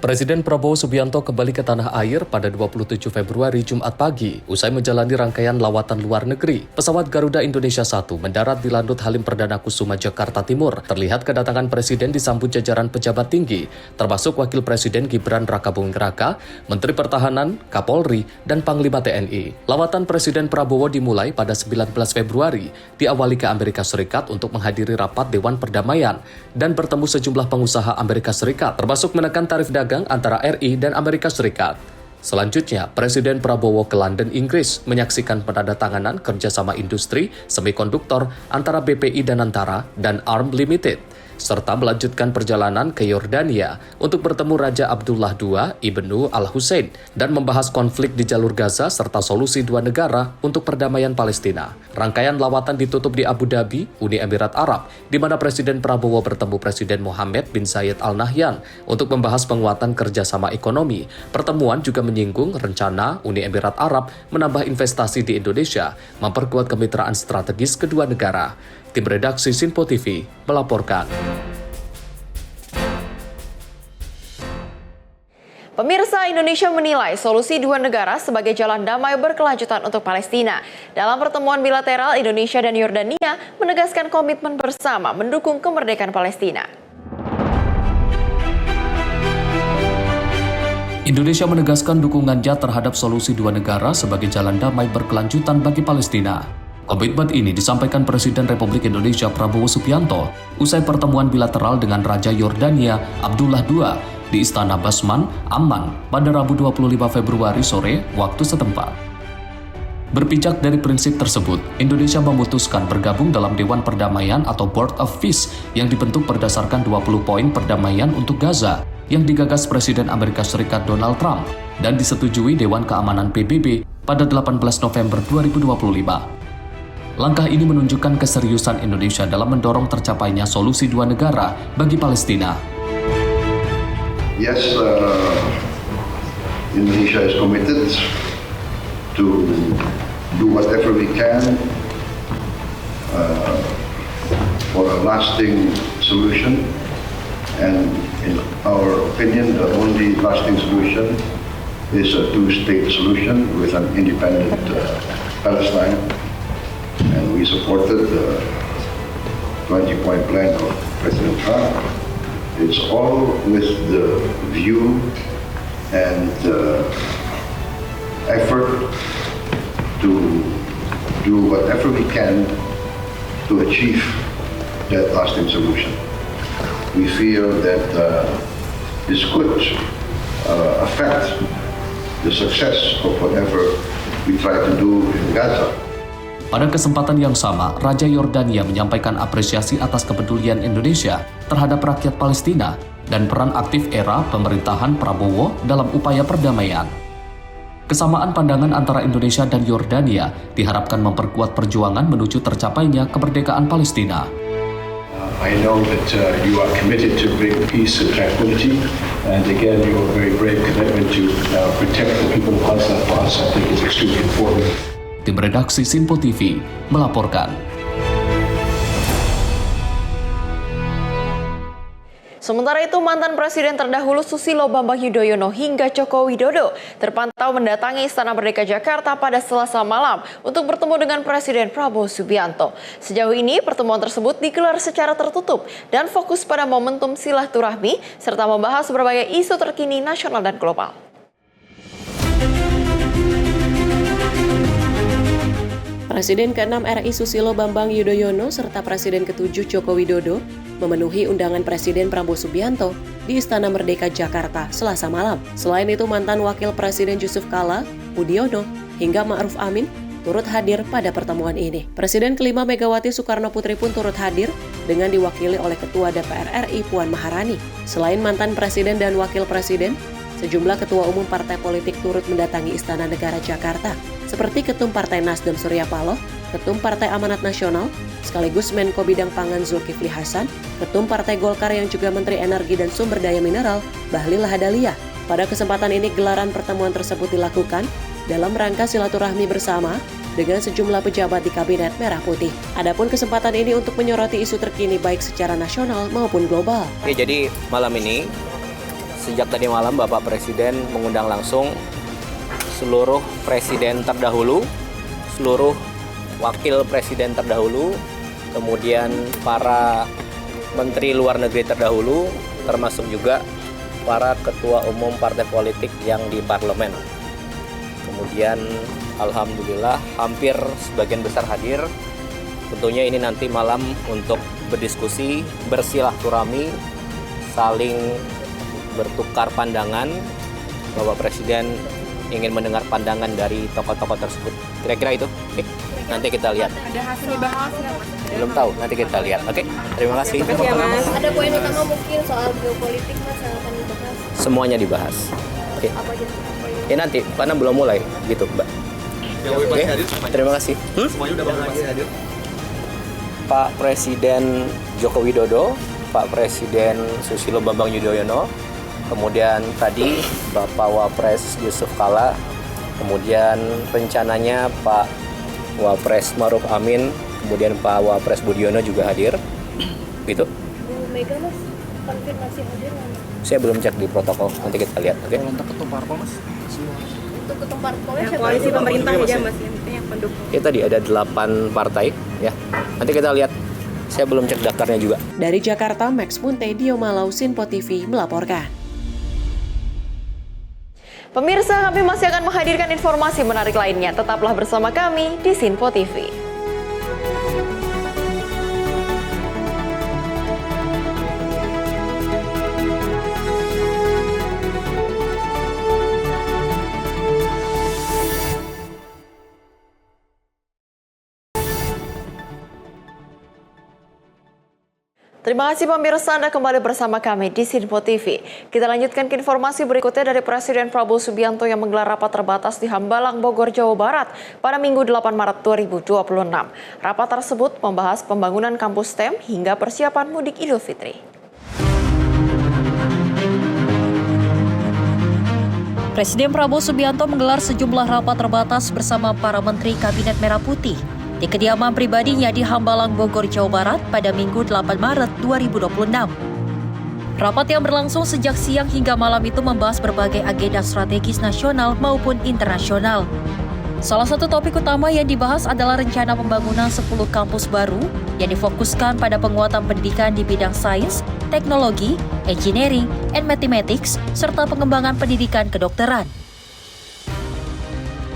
Presiden Prabowo Subianto kembali ke tanah air pada 27 Februari Jumat pagi. Usai menjalani rangkaian lawatan luar negeri, pesawat Garuda Indonesia 1 mendarat di Lanut Halim Perdana Kusuma, Jakarta Timur. Terlihat kedatangan Presiden disambut jajaran pejabat tinggi, termasuk Wakil Presiden Gibran Rakabuming Raka, Menteri Pertahanan, Kapolri, dan Panglima TNI. Lawatan Presiden Prabowo dimulai pada 19 Februari, diawali ke Amerika Serikat untuk menghadiri rapat Dewan Perdamaian dan bertemu sejumlah pengusaha Amerika Serikat, termasuk menekan tarif dagang antara RI dan Amerika Serikat. Selanjutnya, Presiden Prabowo ke London, Inggris, menyaksikan penandatanganan kerjasama industri semikonduktor antara BPI Danantara dan ARM Limited, serta melanjutkan perjalanan ke Yordania untuk bertemu Raja Abdullah II Ibnu Al-Husain dan membahas konflik di jalur Gaza serta solusi dua negara untuk perdamaian Palestina. Rangkaian lawatan ditutup di Abu Dhabi, Uni Emirat Arab, di mana Presiden Prabowo bertemu Presiden Mohammed bin Zayed Al Nahyan untuk membahas penguatan kerjasama ekonomi. Pertemuan juga menyinggung rencana Uni Emirat Arab menambah investasi di Indonesia, memperkuat kemitraan strategis kedua negara. Tim Redaksi Sinpo TV melaporkan. Pemirsa, Indonesia menilai solusi dua negara sebagai jalan damai berkelanjutan untuk Palestina. Dalam pertemuan bilateral, Indonesia dan Yordania menegaskan komitmen bersama mendukung kemerdekaan Palestina. Indonesia menegaskan dukungannya terhadap solusi dua negara sebagai jalan damai berkelanjutan bagi Palestina. Komitmen ini disampaikan Presiden Republik Indonesia Prabowo Subianto usai pertemuan bilateral dengan Raja Yordania Abdullah II di Istana Basman, Amman pada Rabu 25 Februari sore waktu setempat. Berpijak dari prinsip tersebut, Indonesia memutuskan bergabung dalam Dewan Perdamaian atau Board of Peace yang dibentuk berdasarkan 20 poin perdamaian untuk Gaza yang digagas Presiden Amerika Serikat Donald Trump dan disetujui Dewan Keamanan PBB pada 18 November 2025. Langkah ini menunjukkan keseriusan Indonesia dalam mendorong tercapainya solusi dua negara bagi Palestina. Yes, Indonesia is committed to do whatever we can for a lasting solution, and in our opinion, the only lasting solution is a two-state solution with an independent Palestine. And we supported the 20-point plan of President Trump. It's all with the view and effort to do whatever we can to achieve that lasting solution. We feel that this could affect the success of whatever we try to do in Gaza. Pada kesempatan yang sama, Raja Yordania menyampaikan apresiasi atas kepedulian Indonesia terhadap rakyat Palestina dan peran aktif era pemerintahan Prabowo dalam upaya perdamaian. Kesamaan pandangan antara Indonesia dan Yordania diharapkan memperkuat perjuangan menuju tercapainya kemerdekaan Palestina. I know that you are committed to bring peace and tranquility, and again, your very brave commitment to protect the people of Palestine for us, I think is extremely important. Tim Redaksi Sinpo TV melaporkan. Sementara itu, mantan Presiden terdahulu Susilo Bambang Yudhoyono hingga Joko Widodo terpantau mendatangi Istana Merdeka Jakarta pada Selasa malam untuk bertemu dengan Presiden Prabowo Subianto. Sejauh ini, pertemuan tersebut digelar secara tertutup dan fokus pada momentum silaturahmi serta membahas berbagai isu terkini nasional dan global. Presiden ke-6 RI Susilo Bambang Yudhoyono serta Presiden ke-7 Joko Widodo memenuhi undangan Presiden Prabowo Subianto di Istana Merdeka Jakarta Selasa malam. Selain itu, mantan Wakil Presiden Yusuf Kala, Budiono, hingga Ma'ruf Amin turut hadir pada pertemuan ini. Presiden ke-5 Megawati Soekarno Putri pun turut hadir dengan diwakili oleh Ketua DPR RI Puan Maharani. Selain mantan Presiden dan Wakil Presiden, sejumlah ketua umum partai politik turut mendatangi Istana Negara Jakarta, seperti Ketum Partai Nasdem Surya Paloh, Ketum Partai Amanat Nasional, sekaligus Menko Bidang Pangan Zulkifli Hasan, Ketum Partai Golkar yang juga Menteri Energi dan Sumber Daya Mineral, Bahlil Lahadalia. Pada kesempatan ini, gelaran pertemuan tersebut dilakukan dalam rangka silaturahmi bersama dengan sejumlah pejabat di Kabinet Merah Putih. Adapun kesempatan ini untuk menyoroti isu terkini baik secara nasional maupun global. Jadi malam ini, sejak tadi malam Bapak Presiden mengundang langsung seluruh presiden terdahulu, seluruh wakil presiden terdahulu, kemudian para menteri luar negeri terdahulu, termasuk juga para ketua umum partai politik yang di parlemen. Kemudian alhamdulillah hampir sebagian besar hadir. Tentunya ini nanti malam untuk berdiskusi, bersilaturahmi, saling bertukar pandangan. Bapak Presiden ingin mendengar pandangan dari tokoh-tokoh tersebut. Kira-kira itu. Oke. Nanti kita lihat. Ada hasil dibahas nggak, Mas? Belum tahu, nanti kita lihat. Oke. Terima kasih. Terima kasih, Mas. Ada poin utama mungkin soal geopolitik, Mas, yang akan dibahas? Semuanya dibahas. Oke. Apa aja? Ya nanti, karena belum mulai gitu, Mbak. Oke. Terima kasih. Semuanya udah hadir. Pak Presiden Joko Widodo, Pak Presiden Susilo Bambang Yudhoyono, kemudian tadi Bapak Wapres Yusuf Kala, kemudian rencananya Pak Wapres Ma'ruf Amin, kemudian Pak Wapres Budiono juga hadir, gitu. Bu Mega, Mas, konfirmasi hadir nggak, Mas? Saya belum cek di protokol, nanti kita lihat, oke? Untuk ketum parpol, Mas? Untuk ketum parpolnya siapa? Koalisi pemerintah aja, Mas, yang pendukung. Ya tadi ada 8 partai, ya. Nanti kita lihat. Saya belum cek daftarnya juga. Dari Jakarta, Max Munte, Dio Malau, Sinpo TV melaporkan. Pemirsa, kami masih akan menghadirkan informasi menarik lainnya. Tetaplah bersama kami di Sinpo TV. Terima kasih pemirsa, Anda kembali bersama kami di Sinpo TV. Kita lanjutkan ke informasi berikutnya dari Presiden Prabowo Subianto yang menggelar rapat terbatas di Hambalang, Bogor, Jawa Barat pada Minggu 8 Maret 2026. Rapat tersebut membahas pembangunan kampus STEM hingga persiapan mudik Idul Fitri. Presiden Prabowo Subianto menggelar sejumlah rapat terbatas bersama para Menteri Kabinet Merah Putih di kediaman pribadinya di Hambalang, Bogor, Jawa Barat pada Minggu 8 Maret 2026. Rapat yang berlangsung sejak siang hingga malam itu membahas berbagai agenda strategis nasional maupun internasional. Salah satu topik utama yang dibahas adalah rencana pembangunan 10 kampus baru yang difokuskan pada penguatan pendidikan di bidang sains, teknologi, engineering, and mathematics, serta pengembangan pendidikan kedokteran.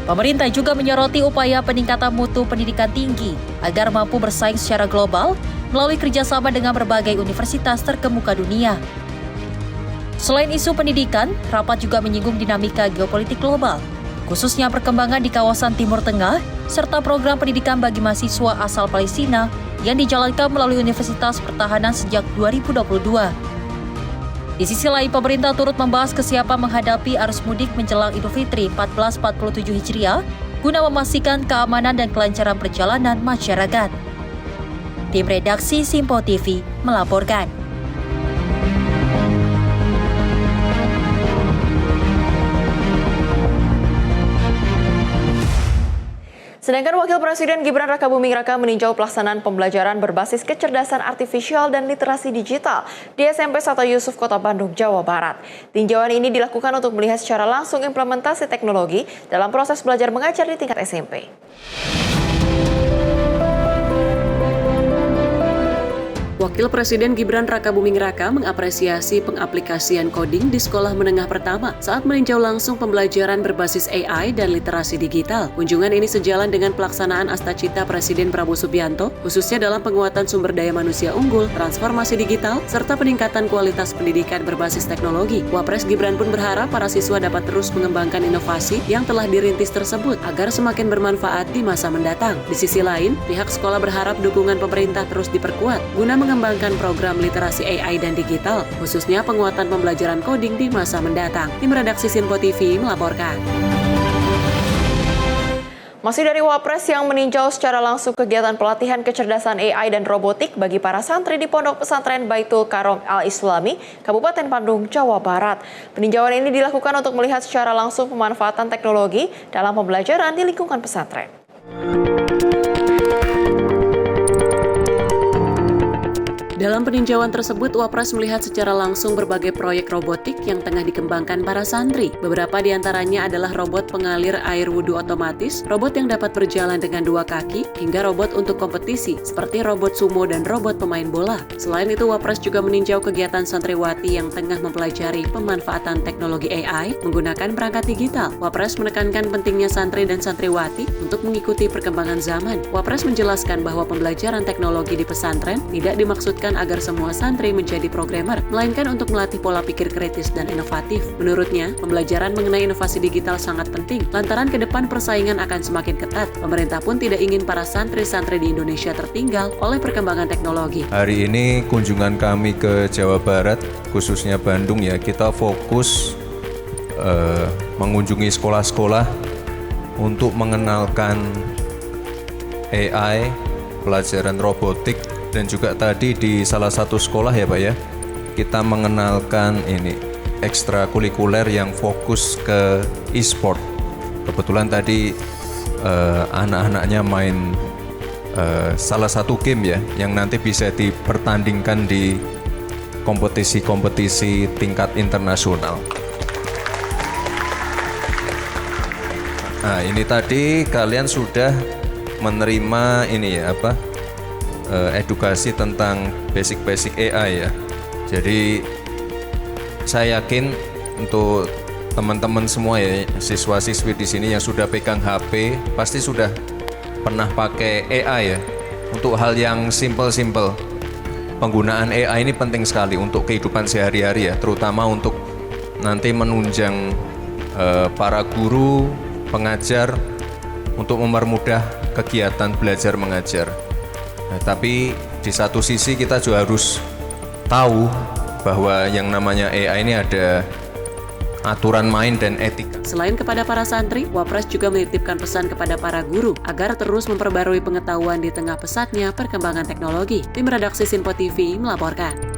Pemerintah juga menyoroti upaya peningkatan mutu pendidikan tinggi agar mampu bersaing secara global melalui kerjasama dengan berbagai universitas terkemuka dunia. Selain isu pendidikan, rapat juga menyinggung dinamika geopolitik global, khususnya perkembangan di kawasan Timur Tengah, serta program pendidikan bagi mahasiswa asal Palestina yang dijalankan melalui Universitas Pertahanan sejak 2022. Di sisi lain, pemerintah turut membahas kesiapan menghadapi arus mudik menjelang Idul Fitri 1447 Hijriah guna memastikan keamanan dan kelancaran perjalanan masyarakat. Tim redaksi Sinpo TV melaporkan. Sedangkan Wakil Presiden Gibran Rakabuming Raka meninjau pelaksanaan pembelajaran berbasis kecerdasan artifisial dan literasi digital di SMP 1 Yusuf Kota Bandung, Jawa Barat. Tinjauan ini dilakukan untuk melihat secara langsung implementasi teknologi dalam proses belajar mengajar di tingkat SMP. Wakil Presiden Gibran Rakabuming Raka mengapresiasi pengaplikasian coding di sekolah menengah pertama saat meninjau langsung pembelajaran berbasis AI dan literasi digital. Kunjungan ini sejalan dengan pelaksanaan Astacita Presiden Prabowo Subianto, khususnya dalam penguatan sumber daya manusia unggul, transformasi digital, serta peningkatan kualitas pendidikan berbasis teknologi. Wapres Gibran pun berharap para siswa dapat terus mengembangkan inovasi yang telah dirintis tersebut agar semakin bermanfaat di masa mendatang. Di sisi lain, pihak sekolah berharap dukungan pemerintah terus diperkuat guna mengembangkan program literasi AI dan digital, khususnya penguatan pembelajaran coding di masa mendatang. Tim redaksi Sinpo TV melaporkan. Masih dari Wapres yang meninjau secara langsung kegiatan pelatihan kecerdasan AI dan robotik bagi para santri di Pondok Pesantren Baitul Karom Al-Islami, Kabupaten Bandung, Jawa Barat. Peninjauan ini dilakukan untuk melihat secara langsung pemanfaatan teknologi dalam pembelajaran di lingkungan pesantren. Dalam peninjauan tersebut, Wapres melihat secara langsung berbagai proyek robotik yang tengah dikembangkan para santri. Beberapa di antaranya adalah robot pengalir air wudhu otomatis, robot yang dapat berjalan dengan 2 kaki, hingga robot untuk kompetisi seperti robot sumo dan robot pemain bola. Selain itu, Wapres juga meninjau kegiatan santriwati yang tengah mempelajari pemanfaatan teknologi AI menggunakan perangkat digital. Wapres menekankan pentingnya santri dan santriwati untuk mengikuti perkembangan zaman. Wapres menjelaskan bahwa pembelajaran teknologi di pesantren tidak dimaksudkan agar semua santri menjadi programmer, melainkan untuk melatih pola pikir kritis dan inovatif. Menurutnya, pembelajaran mengenai inovasi digital sangat penting, lantaran ke depan persaingan akan semakin ketat. Pemerintah pun tidak ingin para santri-santri di Indonesia tertinggal oleh perkembangan teknologi. Hari ini kunjungan kami ke Jawa Barat, khususnya Bandung ya, kita fokus mengunjungi sekolah-sekolah untuk mengenalkan AI, pelajaran robotik, dan juga tadi di salah satu sekolah ya Pak ya, kita mengenalkan ini ekstrakurikuler yang fokus ke e-sport. Kebetulan tadi anak-anaknya main salah satu game ya, yang nanti bisa dipertandingkan di kompetisi-kompetisi tingkat internasional. Nah ini tadi kalian sudah menerima ini ya edukasi tentang basic AI ya. Jadi saya yakin untuk teman-teman semua ya, siswa-siswi di sini yang sudah pegang HP pasti sudah pernah pakai AI ya. Untuk hal yang simple-simple. Penggunaan AI ini penting sekali untuk kehidupan sehari-hari ya, terutama untuk nanti menunjang para guru, pengajar untuk mempermudah kegiatan belajar mengajar. Nah, tapi di satu sisi kita juga harus tahu bahwa yang namanya AI ini ada aturan main dan etika. Selain kepada para santri, Wapres juga menitipkan pesan kepada para guru agar terus memperbarui pengetahuan di tengah pesatnya perkembangan teknologi. Tim redaksi Sinpo TV melaporkan.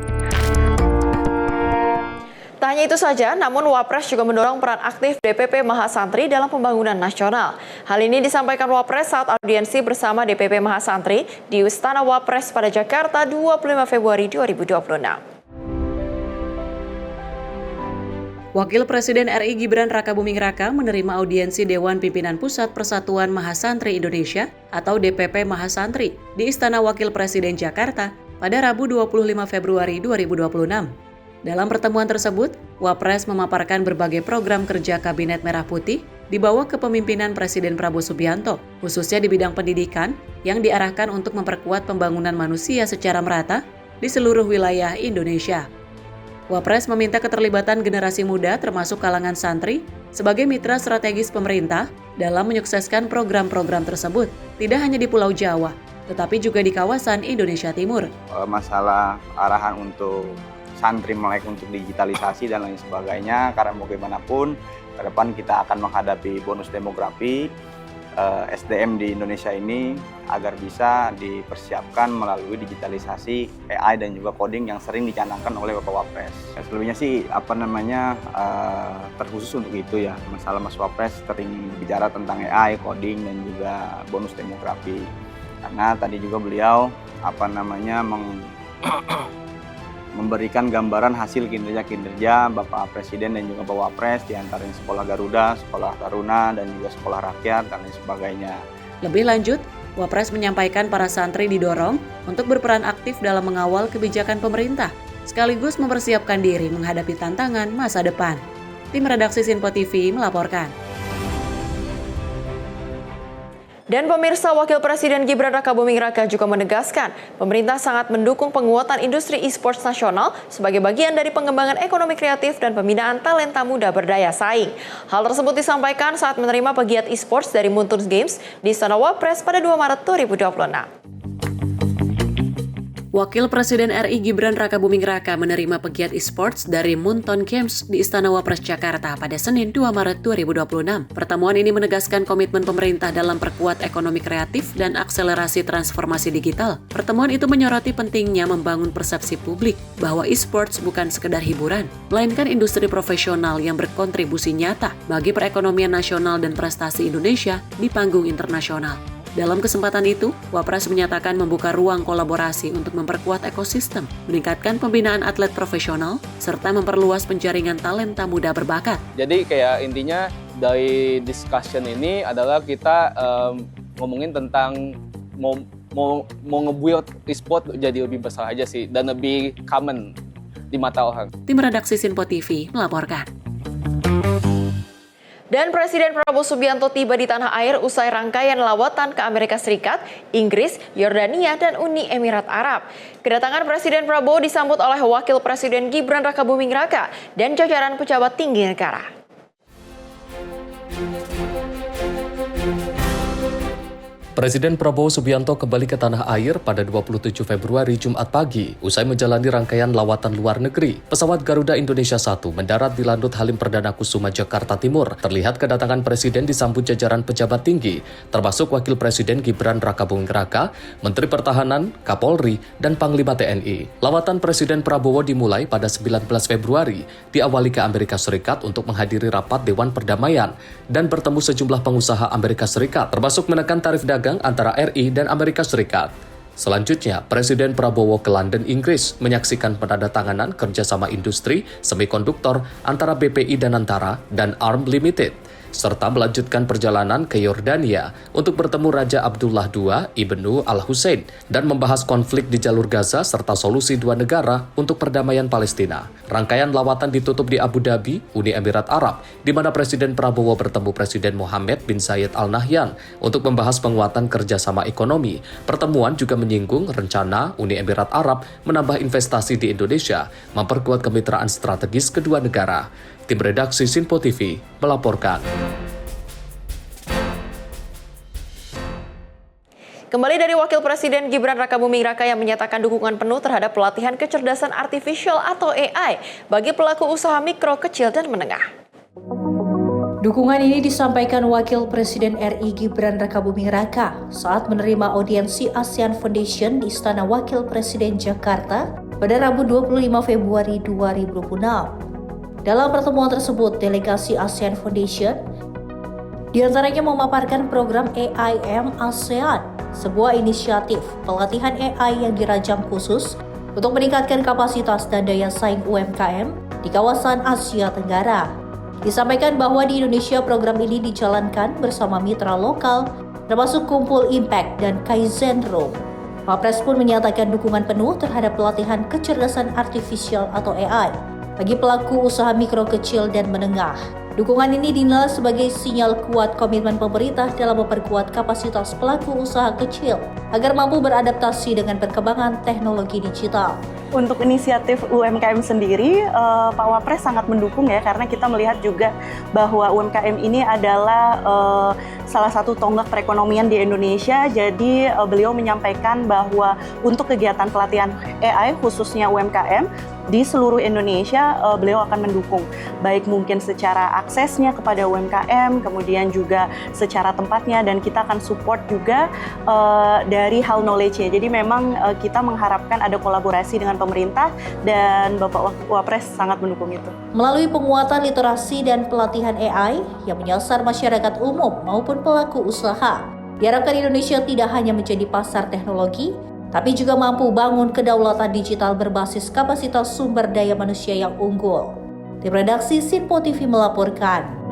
Tak hanya itu saja, namun Wapres juga mendorong peran aktif DPP Mahasantri dalam pembangunan nasional. Hal ini disampaikan Wapres saat audiensi bersama DPP Mahasantri di Istana Wapres pada Jakarta 25 Februari 2026. Wakil Presiden RI Gibran Rakabuming Raka menerima audiensi Dewan Pimpinan Pusat Persatuan Mahasantri Indonesia atau DPP Mahasantri di Istana Wakil Presiden Jakarta pada Rabu 25 Februari 2026. Dalam pertemuan tersebut, Wapres memaparkan berbagai program kerja Kabinet Merah Putih di bawah kepemimpinan Presiden Prabowo Subianto, khususnya di bidang pendidikan yang diarahkan untuk memperkuat pembangunan manusia secara merata di seluruh wilayah Indonesia. Wapres meminta keterlibatan generasi muda termasuk kalangan santri sebagai mitra strategis pemerintah dalam menyukseskan program-program tersebut, tidak hanya di Pulau Jawa, tetapi juga di kawasan Indonesia Timur. Masalah arahan untuk santri melek untuk digitalisasi dan lain sebagainya, karena bagaimanapun ke depan kita akan menghadapi bonus demografi, SDM di Indonesia ini agar bisa dipersiapkan melalui digitalisasi AI dan juga coding yang sering dicanangkan oleh Bapak Wapres. Selebihnya sih terkhusus untuk itu ya, masalah Mas Wapres sering bicara tentang AI, coding dan juga bonus demografi. Karena tadi juga beliau memberikan gambaran hasil kinerja Bapak Presiden dan juga Bapak Wapres, di antaranya Sekolah Garuda, Sekolah Taruna, dan juga Sekolah Rakyat, dan lain sebagainya. Lebih lanjut, Wapres menyampaikan para santri didorong untuk berperan aktif dalam mengawal kebijakan pemerintah, sekaligus mempersiapkan diri menghadapi tantangan masa depan. Tim redaksi Sinpo TV melaporkan. Dan pemirsa, Wakil Presiden Gibran Rakabuming Raka juga menegaskan pemerintah sangat mendukung penguatan industri e-sports nasional sebagai bagian dari pengembangan ekonomi kreatif dan pembinaan talenta muda berdaya saing. Hal tersebut disampaikan saat menerima pegiat e-sports dari Muntun Games di Istana Wapres pada 2 Maret 2026. Wakil Presiden RI Gibran Rakabuming Raka menerima pegiat e-sports dari Muntun Games di Istana Wapres Jakarta pada Senin 2 Maret 2026. Pertemuan ini menegaskan komitmen pemerintah dalam perkuat ekonomi kreatif dan akselerasi transformasi digital. Pertemuan itu menyoroti pentingnya membangun persepsi publik bahwa e-sports bukan sekedar hiburan, melainkan industri profesional yang berkontribusi nyata bagi perekonomian nasional dan prestasi Indonesia di panggung internasional. Dalam kesempatan itu, Wapres menyatakan membuka ruang kolaborasi untuk memperkuat ekosistem, meningkatkan pembinaan atlet profesional, serta memperluas penjaringan talenta muda berbakat. Jadi kayak intinya dari discussion ini adalah kita ngomongin tentang mau nge-build e-sport jadi lebih besar aja sih, dan lebih common di mata orang. Tim redaksi Sinpo TV melaporkan. Dan Presiden Prabowo Subianto tiba di tanah air usai rangkaian lawatan ke Amerika Serikat, Inggris, Yordania, dan Uni Emirat Arab. Kedatangan Presiden Prabowo disambut oleh Wakil Presiden Gibran Rakabuming Raka dan jajaran pejabat tinggi negara. Presiden Prabowo Subianto kembali ke tanah air pada 27 Februari Jumat pagi usai menjalani rangkaian lawatan luar negeri. Pesawat Garuda Indonesia 1 mendarat di Lanut Halim Perdana Kusuma, Jakarta Timur. Terlihat kedatangan Presiden disambut jajaran pejabat tinggi, termasuk Wakil Presiden Gibran Rakabuming Raka, Menteri Pertahanan, Kapolri, dan Panglima TNI. Lawatan Presiden Prabowo dimulai pada 19 Februari, diawali ke Amerika Serikat untuk menghadiri rapat Dewan Perdamaian dan bertemu sejumlah pengusaha Amerika Serikat, termasuk menekan tarif dagang antara RI dan Amerika Serikat. Selanjutnya, Presiden Prabowo ke London, Inggris, menyaksikan penandatanganan kerjasama industri semikonduktor antara BPI Danantara dan ARM Limited, serta melanjutkan perjalanan ke Yordania untuk bertemu Raja Abdullah II Ibnu Al-Hussein dan membahas konflik di jalur Gaza serta solusi dua negara untuk perdamaian Palestina. Rangkaian lawatan ditutup di Abu Dhabi, Uni Emirat Arab, di mana Presiden Prabowo bertemu Presiden Mohammed bin Zayed Al Nahyan untuk membahas penguatan kerjasama ekonomi. Pertemuan juga menyinggung rencana Uni Emirat Arab menambah investasi di Indonesia, memperkuat kemitraan strategis kedua negara. Tim redaksi Sinpo TV melaporkan. Kembali dari Wakil Presiden Gibran Rakabuming Raka yang menyatakan dukungan penuh terhadap pelatihan kecerdasan artifisial atau AI bagi pelaku usaha mikro, kecil, dan menengah. Dukungan ini disampaikan Wakil Presiden RI Gibran Rakabuming Raka saat menerima audiensi ASEAN Foundation di Istana Wakil Presiden Jakarta pada Rabu 25 Februari 2026. Dalam pertemuan tersebut, delegasi ASEAN Foundation diantaranya memaparkan program AIM ASEAN, sebuah inisiatif pelatihan AI yang dirajang khusus untuk meningkatkan kapasitas dan daya saing UMKM di kawasan Asia Tenggara. Disampaikan bahwa di Indonesia program ini dijalankan bersama mitra lokal, termasuk Kumpul Impact dan Kaizen Room. Wapres pun menyatakan dukungan penuh terhadap pelatihan kecerdasan artifisial atau AI bagi pelaku usaha mikro, kecil, dan menengah. Dukungan ini dinilai sebagai sinyal kuat komitmen pemerintah dalam memperkuat kapasitas pelaku usaha kecil agar mampu beradaptasi dengan perkembangan teknologi digital. Untuk inisiatif UMKM sendiri, Pak Wapres sangat mendukung ya, karena kita melihat juga bahwa UMKM ini adalah salah satu tonggak perekonomian di Indonesia. Jadi beliau menyampaikan bahwa untuk kegiatan pelatihan AI khususnya UMKM, di seluruh Indonesia beliau akan mendukung, baik mungkin secara aksesnya kepada UMKM, kemudian juga secara tempatnya, dan kita akan support juga dari hal knowledge-nya. Jadi memang kita mengharapkan ada kolaborasi dengan pemerintah dan Bapak Wapres sangat mendukung itu. Melalui penguatan literasi dan pelatihan AI yang menyasar masyarakat umum maupun pelaku usaha, diharapkan Indonesia tidak hanya menjadi pasar teknologi, tapi juga mampu bangun kedaulatan digital berbasis kapasitas sumber daya manusia yang unggul. Tim redaksi Sinpo TV melaporkan.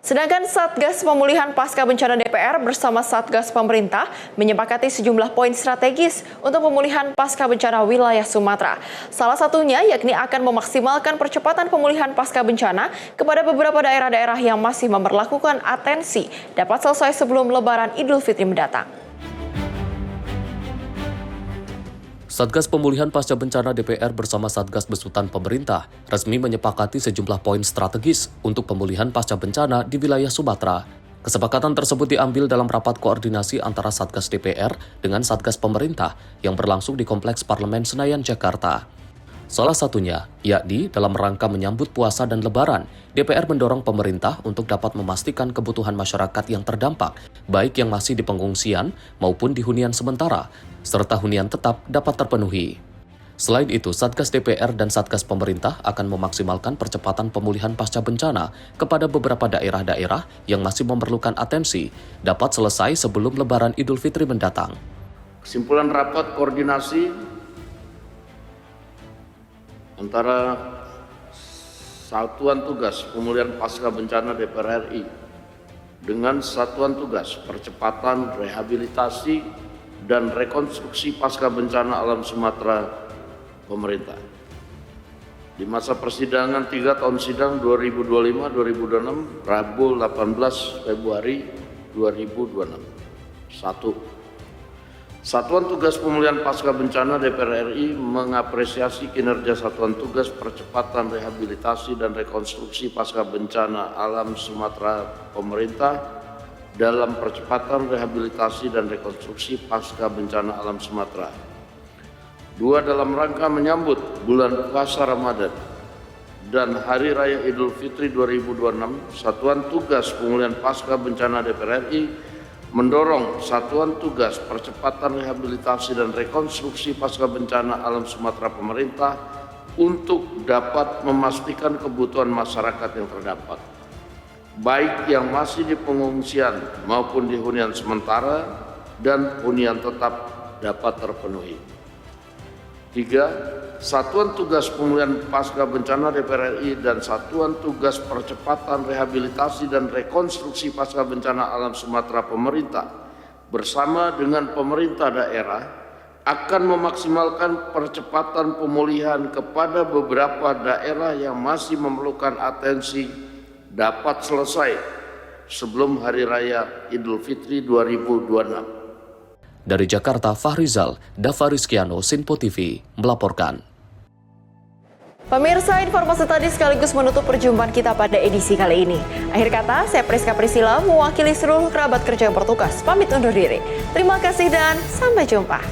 Sedangkan Satgas Pemulihan Pasca Bencana DPR bersama Satgas Pemerintah menyepakati sejumlah poin strategis untuk pemulihan pasca bencana wilayah Sumatera. Salah satunya yakni akan memaksimalkan percepatan pemulihan pasca bencana kepada beberapa daerah-daerah yang masih memperlakukan atensi dapat selesai sebelum Lebaran Idul Fitri mendatang. Satgas Pemulihan Pasca Bencana DPR bersama Satgas Besutan Pemerintah resmi menyepakati sejumlah poin strategis untuk pemulihan pasca bencana di wilayah Sumatera. Kesepakatan tersebut diambil dalam rapat koordinasi antara Satgas DPR dengan Satgas Pemerintah yang berlangsung di Kompleks Parlemen Senayan, Jakarta. Salah satunya, yakni dalam rangka menyambut puasa dan Lebaran, DPR mendorong pemerintah untuk dapat memastikan kebutuhan masyarakat yang terdampak, baik yang masih di pengungsian maupun di hunian sementara, serta hunian tetap dapat terpenuhi. Selain itu, Satgas DPR dan Satgas Pemerintah akan memaksimalkan percepatan pemulihan pasca bencana kepada beberapa daerah-daerah yang masih memerlukan atensi, dapat selesai sebelum Lebaran Idul Fitri mendatang. Kesimpulan rapat koordinasi antara Satuan Tugas Pemulihan Pasca Bencana DPR RI dengan Satuan Tugas Percepatan Rehabilitasi dan Rekonstruksi Pasca Bencana Alam Sumatera Pemerintah. Di masa persidangan 3 tahun sidang 2025-2026, Rabu 18 Februari 2026. 1. Satuan Tugas Pemulihan Pasca Bencana DPR RI mengapresiasi kinerja Satuan Tugas Percepatan Rehabilitasi dan Rekonstruksi Pasca Bencana Alam Sumatera Pemerintah dalam percepatan rehabilitasi dan rekonstruksi pasca bencana alam Sumatera. 2. Dalam rangka menyambut bulan puasa Ramadan dan Hari Raya Idul Fitri 2026, Satuan Tugas Pemulihan Pasca Bencana DPR RI mendorong Satuan Tugas Percepatan Rehabilitasi dan Rekonstruksi Pasca Bencana Alam Sumatera Pemerintah untuk dapat memastikan kebutuhan masyarakat yang terdampak, baik yang masih di pengungsian maupun di hunian sementara dan hunian tetap dapat terpenuhi. 3. Satuan Tugas Pemulihan Pasca Bencana DPR RI dan Satuan Tugas Percepatan Rehabilitasi dan Rekonstruksi Pasca Bencana Alam Sumatera Pemerintah bersama dengan pemerintah daerah akan memaksimalkan percepatan pemulihan kepada beberapa daerah yang masih memerlukan atensi dapat selesai sebelum Hari Raya Idul Fitri 2026. Dari Jakarta, Fahrizal, Dava Rizkiano, Sinpo TV, melaporkan. Pemirsa, informasi tadi sekaligus menutup perjumpaan kita pada edisi kali ini. Akhir kata, saya Priska Priscilla mewakili seluruh kerabat kerja yang bertugas. Pamit undur diri. Terima kasih dan sampai jumpa.